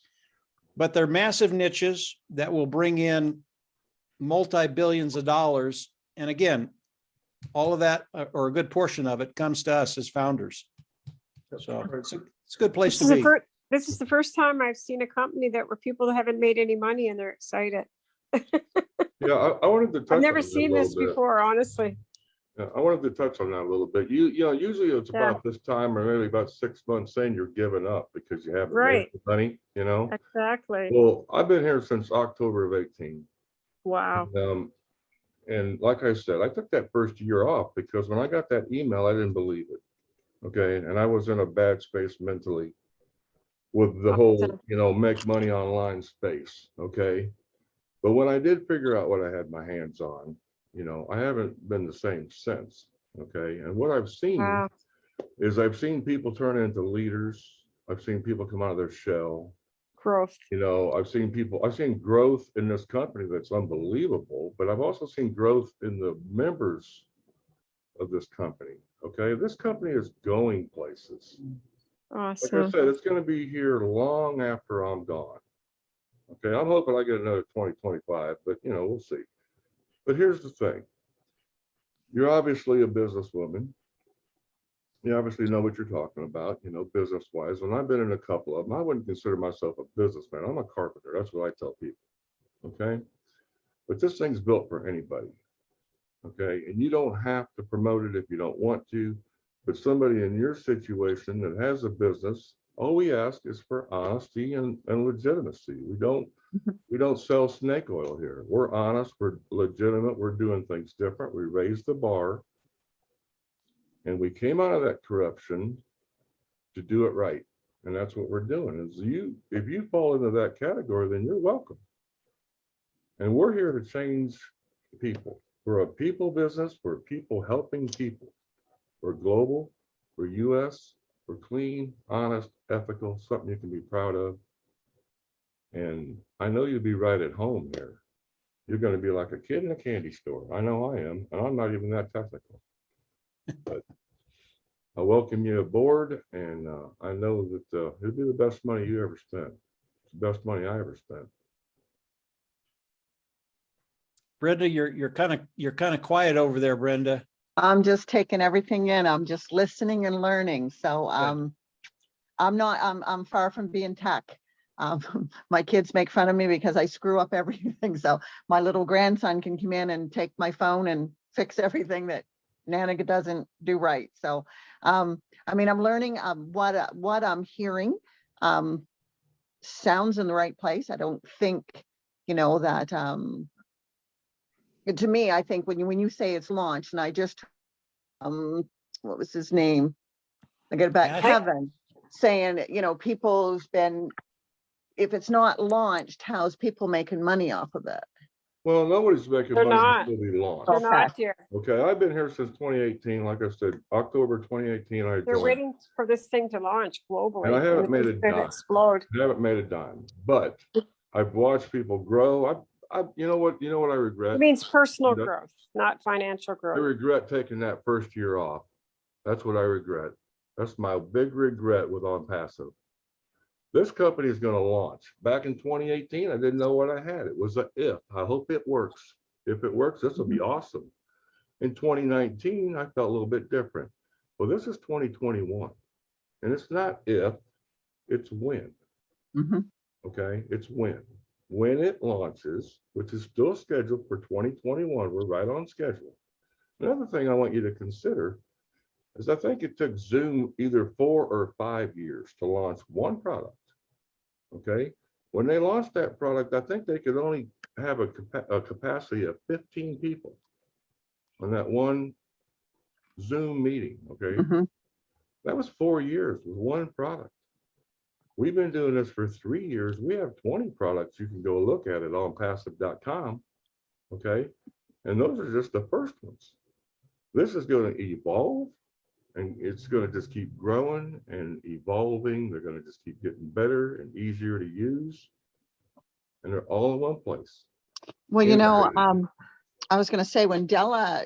But they're massive niches that will bring in multi-billions of dollars. And again, all of that, or a good portion of it, comes to us as founders. So it's a good place to be. This is the first time I've seen a company where people haven't made any money and they're excited. Yeah, I wanted to touch I've on never that a seen this little bit. before, honestly. Yeah, I wanted to touch on that a little bit. You know, usually it's Yeah. about this time or maybe about 6 months in, you're giving up because you haven't Right. made the money, you know? Exactly. Well, I've been here since October of 18. Wow. And like I said, I took that first year off because when I got that email, I didn't believe it. Okay. And I was in a bad space mentally with the whole, you know, make money online space. Okay. But when I did figure out what I had my hands on, you know, I haven't been the same since. Okay. And what I've seen Wow. is I've seen people turn into leaders. I've seen people come out of their shell. Growth. You know, I've seen growth in this company that's unbelievable, but I've also seen growth in the members of this company. Okay, this company is going places. Like I Awesome. said, it's going to be here long after I'm gone. Okay, I'm hoping I get another 2025, but you know, we'll see. But here's the thing. You're obviously a businesswoman. You obviously know what you're talking about, you know, business-wise. And I've been in a couple of them. I wouldn't consider myself a businessman. I'm a carpenter. That's what I tell people. Okay. But this thing's built for anybody. Okay. And you don't have to promote it if you don't want to. But somebody in your situation that has a business, all we ask is for honesty and legitimacy. We don't sell snake oil here. We're honest, we're legitimate, we're doing things different. We raise the bar. And we came out of that corruption to do it right. And that's what we're doing. Is if you fall into that category, then you're welcome. And we're here to change people. We're a people business. We're people helping people. We're global. We're US. We're clean, honest, ethical, something you can be proud of. And I know you'll be right at home here. You're going to be like a kid in a candy store. I know I am. And I'm not even that technical. But I welcome you aboard, and I know that it'll be the best money you ever spent. It's the best money I ever spent. Brenda, you're kind of quiet over there, Brenda. I'm just taking everything in. I'm just listening and learning. So I'm far from being tech. My kids make fun of me because I screw up everything. So my little grandson can come in and take my phone and fix everything that Nana doesn't do right. So, I mean, I'm learning what I'm hearing sounds in the right place. I don't think, you know, that to me, I think when you say it's launched, and I just what was his name? I get it back, Kevin, saying, you know, people's been, if it's not launched, how's people making money off of it? Well, nobody's making They're money not. until we launch. They're not here. Okay, I've been here since 2018. Like I said, October 2018, I They're joined. waiting for this thing to launch globally. And I haven't made it's a gonna dime. explode. I haven't made a dime, but I've watched people grow. You know what I regret? It means personal Yep. growth, not financial I growth. regret taking that first year off. That's what I regret. That's my big regret with ONPASSIVE. This company is going to launch. Back in 2018, I didn't know what I had. It was a if. I hope it works. If it works, this will be awesome. In 2019, I felt a little bit different. Well, this is 2021. And it's not if, it's when. Okay, it's when. When it launches, which is still scheduled for 2021, we're right on schedule. Another thing I want you to consider is I think it took Zoom either 4 or 5 years to launch one product. Okay, when they launched that product, I think they could only have a capacity of 15 people on that one Zoom meeting. Okay, that was 4 years with one product. We've been doing this for 3 years. We have 20 products you can go look at onpassive.com. Okay, and those are just the first ones. This is going to evolve, and it's going to just keep growing and evolving. They're going to just keep getting better and easier to use. And they're all in one place. Well, you know, I was going to say when Della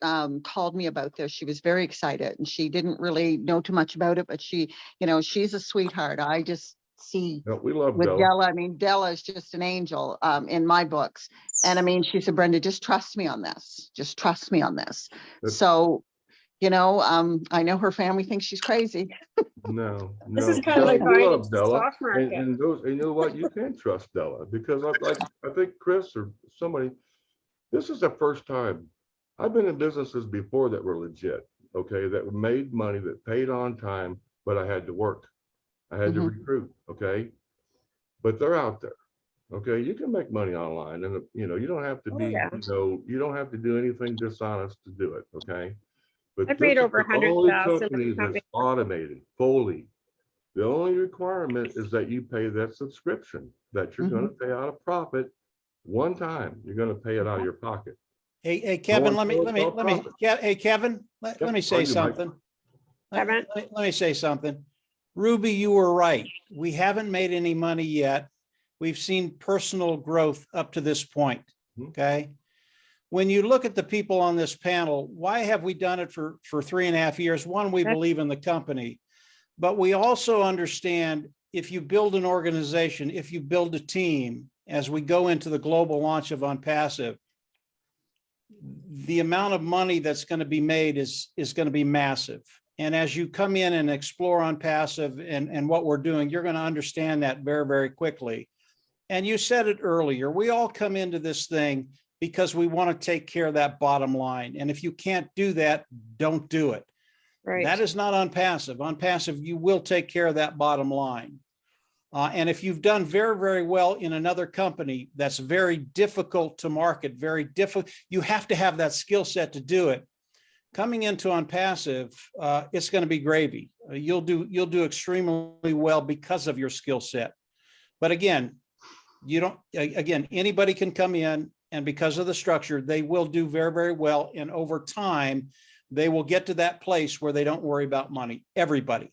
called me about this, she was very excited, and she didn't really know too much about it, but she, you know, she's a sweetheart. I just see we love with Della. Della. I mean, Della is just an angel in my books. And I mean, she said, Brenda, just trust me on this. Just trust me on this. So, you know, I know her family thinks she's crazy. No, This is kind Della, of like we buying love into the Della. stock market. And you know what? You can trust Della because I think Chris or somebody, this is the first time I've been in businesses before that were legit. Okay, that made money, that paid on time, but I had to work. I had to recruit. Okay, but they're out there. Okay, you can make money online, and you know you don't have to be, you know, you don't have to do anything dishonest to do it. Okay, but I've made over the only 100,000. company that's automated fully. The only requirement is that you pay that subscription that you're going to pay out of profit one time. You're going to pay it out of your pocket. Hey, Kevin, No one let me say something. Let me say something. Ruby, you were right. We haven't made any money yet. We've seen personal growth up to this point. Okay. when you look at the people on this panel, why have we done it for 3.5 years? One, we believe in the company, but we also understand if you build an organization, if you build a team, as we go into the global launch of ONPASSIVE, the amount of money that's going to be made is going to be massive. And as you come in and explore ONPASSIVE and what we're doing, you're going to understand that very, very quickly. And you said it earlier, we all come into this thing because we want to take care of that bottom line. And if you can't do that, don't do it. Right. That is not ONPASSIVE. ONPASSIVE, you will take care of that bottom line. And if you've done very, very well in another company that's very difficult to market, very difficult, you have to have that skill set to do it. Coming into ONPASSIVE, it's going to be gravy. You'll do extremely well because of your skill set. But again, anybody can come in, and because of the structure, they will do very, very well. And over time, they will get to that place where they don't worry about money. Everybody.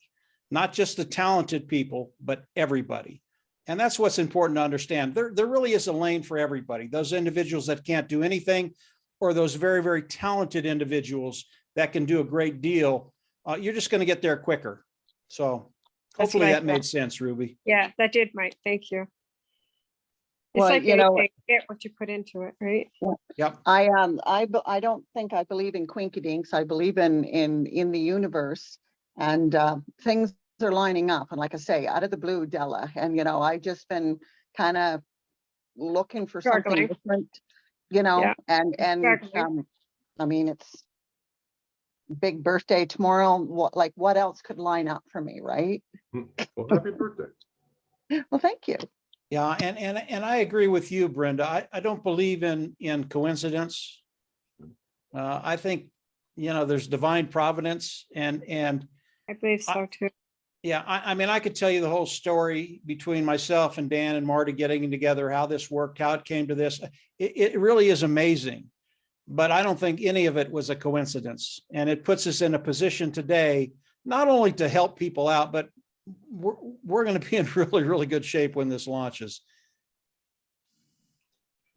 Not just the talented people, but everybody. And that's what's important to understand. There really is a lane for everybody. Those individuals that can't do anything, or those very, very talented individuals that can do a great deal. You're just going to get there quicker. So hopefully that made sense, Ruby. Yeah, that did, Mike. Thank you. It's Well, like you know, anything, get what you put into it, right? Yep. I don't think I believe in quinkydinks. I believe in the universe, and things are lining up. And like I say, out of the blue, Della, and I've just been kind of looking for something Struggling. different, Yeah. and Struggling. I mean, it's big birthday tomorrow. What else could line up for me, right? Well, happy birthday. Well, thank you. Yeah, and I agree with you, Brenda. I don't believe in coincidence. I think there's divine providence, and I believe so too. yeah, I mean, I could tell you the whole story between myself and Dan and Marty getting together, how this worked, how it came to this. It really is amazing, but I don't think any of it was a coincidence, and it puts us in a position today not only to help people out, but we're going to be in really, really good shape when this launches.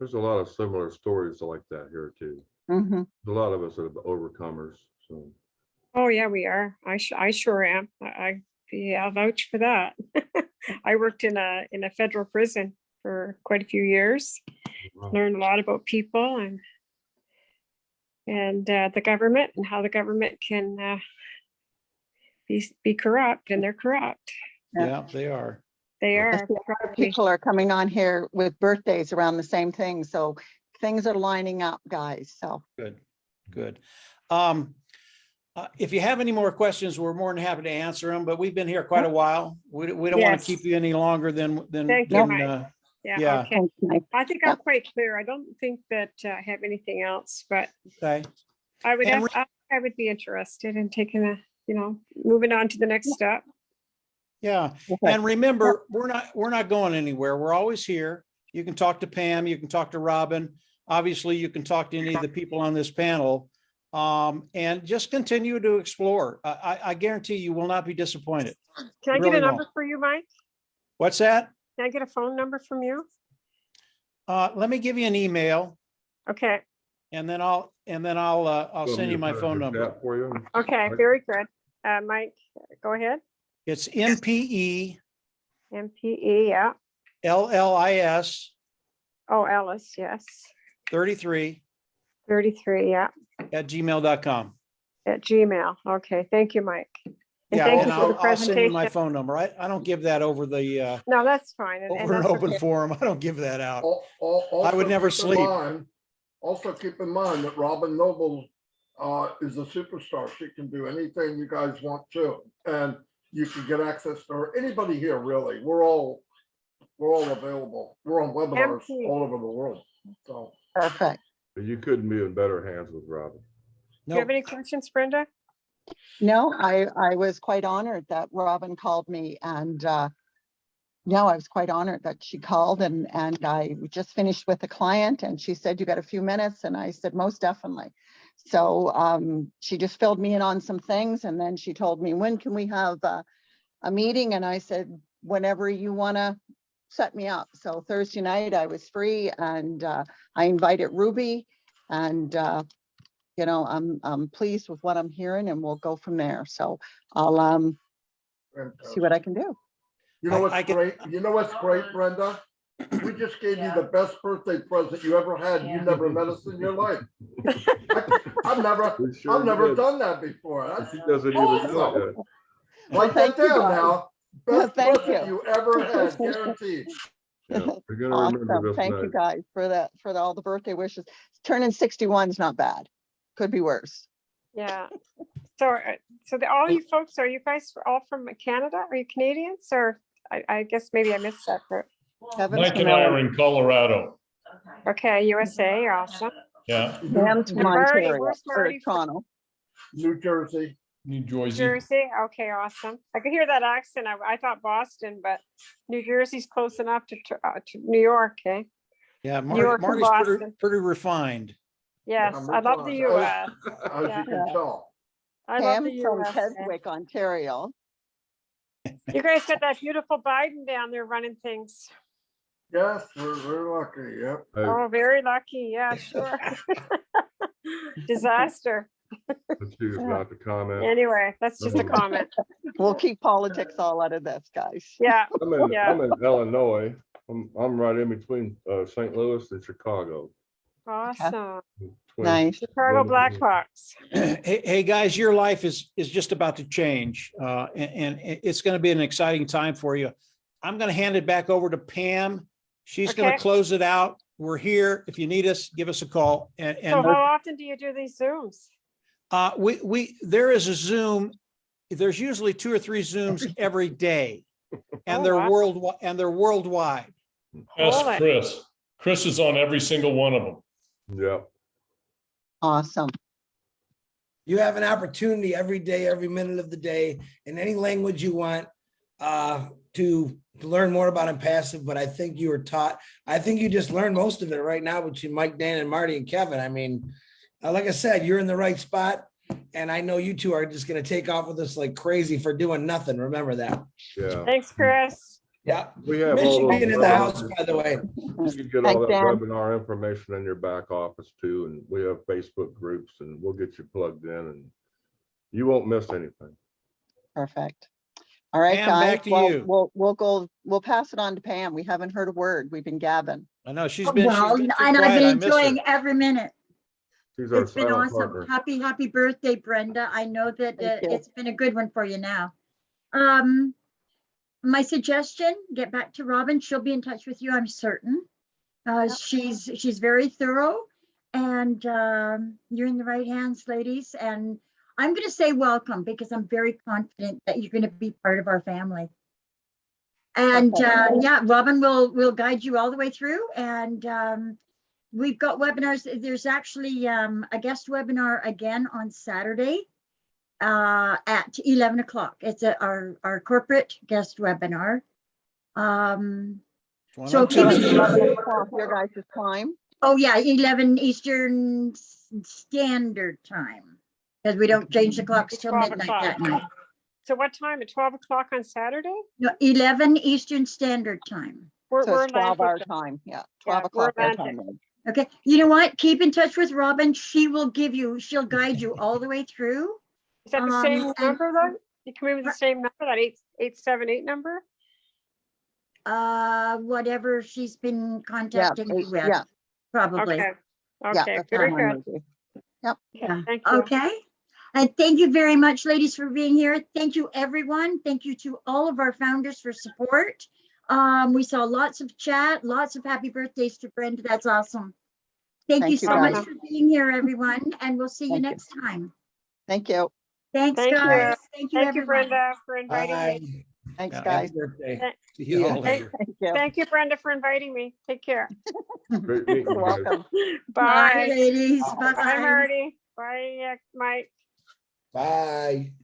There's a lot of similar stories like that here too. Mm-hmm. A lot of us are overcomers. So Oh yeah, we are. I sure am. I'll vouch for that. I worked in a federal prison for quite a few years. wow. Learned a lot about people and the government, and how the government can be corrupt, and they're corrupt. Yeah, they are. They are. A lot of people are coming on here with birthdays around the same thing, so things are lining up, guys. So Good. If you have any more questions, we're more than happy to answer them, but we've been here quite a while. We don't want to Yes. keep you any longer than Thank you, Mike. yeah. Okay. thanks, Mike. I think I'm quite clear. I don't think that I have anything else, but Okay. I would And I would be interested in taking moving on to the next step. Yeah. Okay. And remember, we're not going anywhere. We're always here. You can talk to Pam, you can talk to Robin. Obviously, you can talk to any of the people on this panel, and just continue to explore. I guarantee you will not be disappointed. Can I get Really a number won't. for you, Mike? What's that? Can I get a phone number from you? Let me give you an email, Okay. and then I'll send you my phone number. For you. Okay. Right. Very good. Mike, go ahead. It's MPE MPE. Yeah. LLIS Oh, Ellis. Yes. 33 33. Yeah. at gmail.com. At Gmail. Okay. Thank you, Mike. And Yeah, thank and you for the I'll send you my presentation. phone number. I don't give that over the No, that's fine. And over an that's open okay. forum. I don't give that out. Also would never keep in sleep. mind- Also keep in mind that Robin Noble is a superstar. She can do anything you guys want to, and you can get access to her. Anybody here, really. We're all available. We're on webinars MP. all over the world. So Perfect. You couldn't be in better hands with Robin. Do you have any questions, Brenda? No, I was quite honored that Robin called me, and no, I was quite honored that she called, and I just finished with a client, and she said, "You got a few minutes?" And I said, "Most definitely." So she just filled me in on some things, and then she told me, "When can we have a meeting?" And I said, "Whenever you want to set me up." So Thursday night I was free, and I invited Ruby, And, I'm pleased with what I'm hearing and we'll go from there. So I'll, see what I can do. You know I what's get- great? You know what's great, Brenda? We just gave you the best birthday present you ever had. You never met us in your life. I've never did. done that before. That's She doesn't even know awesome. it yet. Write Thank that you, down guys. now. Yeah, Best thank present you ever had, guaranteed. Yeah, we're gonna remember Awesome. this Thank you night. guys for all the birthday wishes. Turning 61 is not bad. Could be worse. Yeah. So, all you folks, are you guys all from Canada? Are you Canadians or I guess maybe I missed that part. Kevin's Mike from and I LA. are in Colorado. Okay, USA, awesome. Yeah, Pam's from And Marty, Ontario, where's or Marty from? Toronto. New Jersey. New Jersey. Jersey. Okay, awesome. I could hear that accent. I thought Boston, but New Jersey's close enough to New York, eh? Yeah, New York and Marty's pretty, Boston. pretty refined. Yes, Yeah, I love the we're US. As Yeah. you can tell. I love the Pam from US. Keswick, Ontario. You guys got that beautiful Biden down there running things. Yes, we're lucky. Yep. Hey, Oh, very lucky. Yeah, sure. Disaster. let's choose not to comment. Anyway, that's just a comment. We'll keep politics all out of this, guys. Yeah, yeah. I'm in Illinois. I'm right in between St. Louis and Chicago. Awesome. Twin- Nice. Chicago Blackhawks. Hey, guys, your life is just about to change, and it's going to be an exciting time for you. I'm going to hand it back over to Pam. She's going Okay. to close it out. We're here. If you need us, give us a call. So how often do you do these Zooms? There is a Zoom. There's usually 2 or 3 Zooms every day, and Oh, they're wow. worldwide. Ask Hold it. Chris. Chris is on every single one of them. Yeah. Awesome. You have an opportunity every day, every minute of the day, in any language you want, to learn more about ONPASSIVE. But I think you were taught, I think you just learned most of it right now between Mike, Dan, and Marty and Kevin. I mean, like I said, you're in the right spot. And I know you two are just going to take off with us like crazy for doing nothing. Remember that. Yeah. Thanks, Chris. Yeah. We have all those Michigan in the house, webinars. by the way. You can get all Thanks, that Dan. webinar information in your back office too, and we have Facebook groups, and we'll get you plugged in, and you won't miss anything. Perfect. All right, Pam, guys. back to Well, you. we'll pass it on to Pam. We haven't heard a word. We've been gabbing. I know she's Well, been too and I've quiet. been I miss her. enjoying every minute. She's our It's been silent awesome. partner. Happy birthday, Brenda. I know that Thank you. it's been a good one for you now. My suggestion, get back to Robin. She'll be in touch with you, I'm certain. She's very thorough, and you're in the right hands, ladies. And I'm going to say welcome because I'm very confident that you're going to be part of our family. And yeah, Robin will guide you all the way through. And we've got webinars. There's actually a guest webinar again on Saturday at 11 o'clock. It's our corporate guest webinar. So One keep on it- two. 11 o'clock, your guys' time. Oh yeah, 11 Eastern Standard Time, because we don't change the clocks till 12 midnight o'clock. that night. So what time? At 12 o'clock on Saturday? No, 11 Eastern Standard Time. We're So it's 12 hour Atlantic. time. Yeah, Yeah, 12 we're o'clock our Atlantic. time. Okay, you know what? Keep in touch with Robin. She'll guide you all the way through. Is that the same and- number though? You come in with the same number, that 8878 number? Whatever she's been contacting you with, yeah. probably. Okay, Yeah, okay, that's very what mine good. would be. Yeah. Thank you. Okay. And thank you very much, ladies, for being here. Thank you, everyone. Thank you to all of our founders for support. We saw lots of chat, lots of happy birthdays to Brenda. That's awesome. Thank you Thank you, so much guys. for being here, everyone, and we'll see you Thank you. next time. Thank you. Thanks, Thank you. guys. Thank you, Thank you, everyone. Brenda, for inviting me. Bye. Thanks, Yeah, guys. happy birthday. Thank- See you all Thank- later. Thank you. Thank you, Brenda, for inviting me. Take care. Great meeting you You're guys. welcome. Bye, Bye. ladies. Bye, Bye. Marty. Bye, Mike. Bye.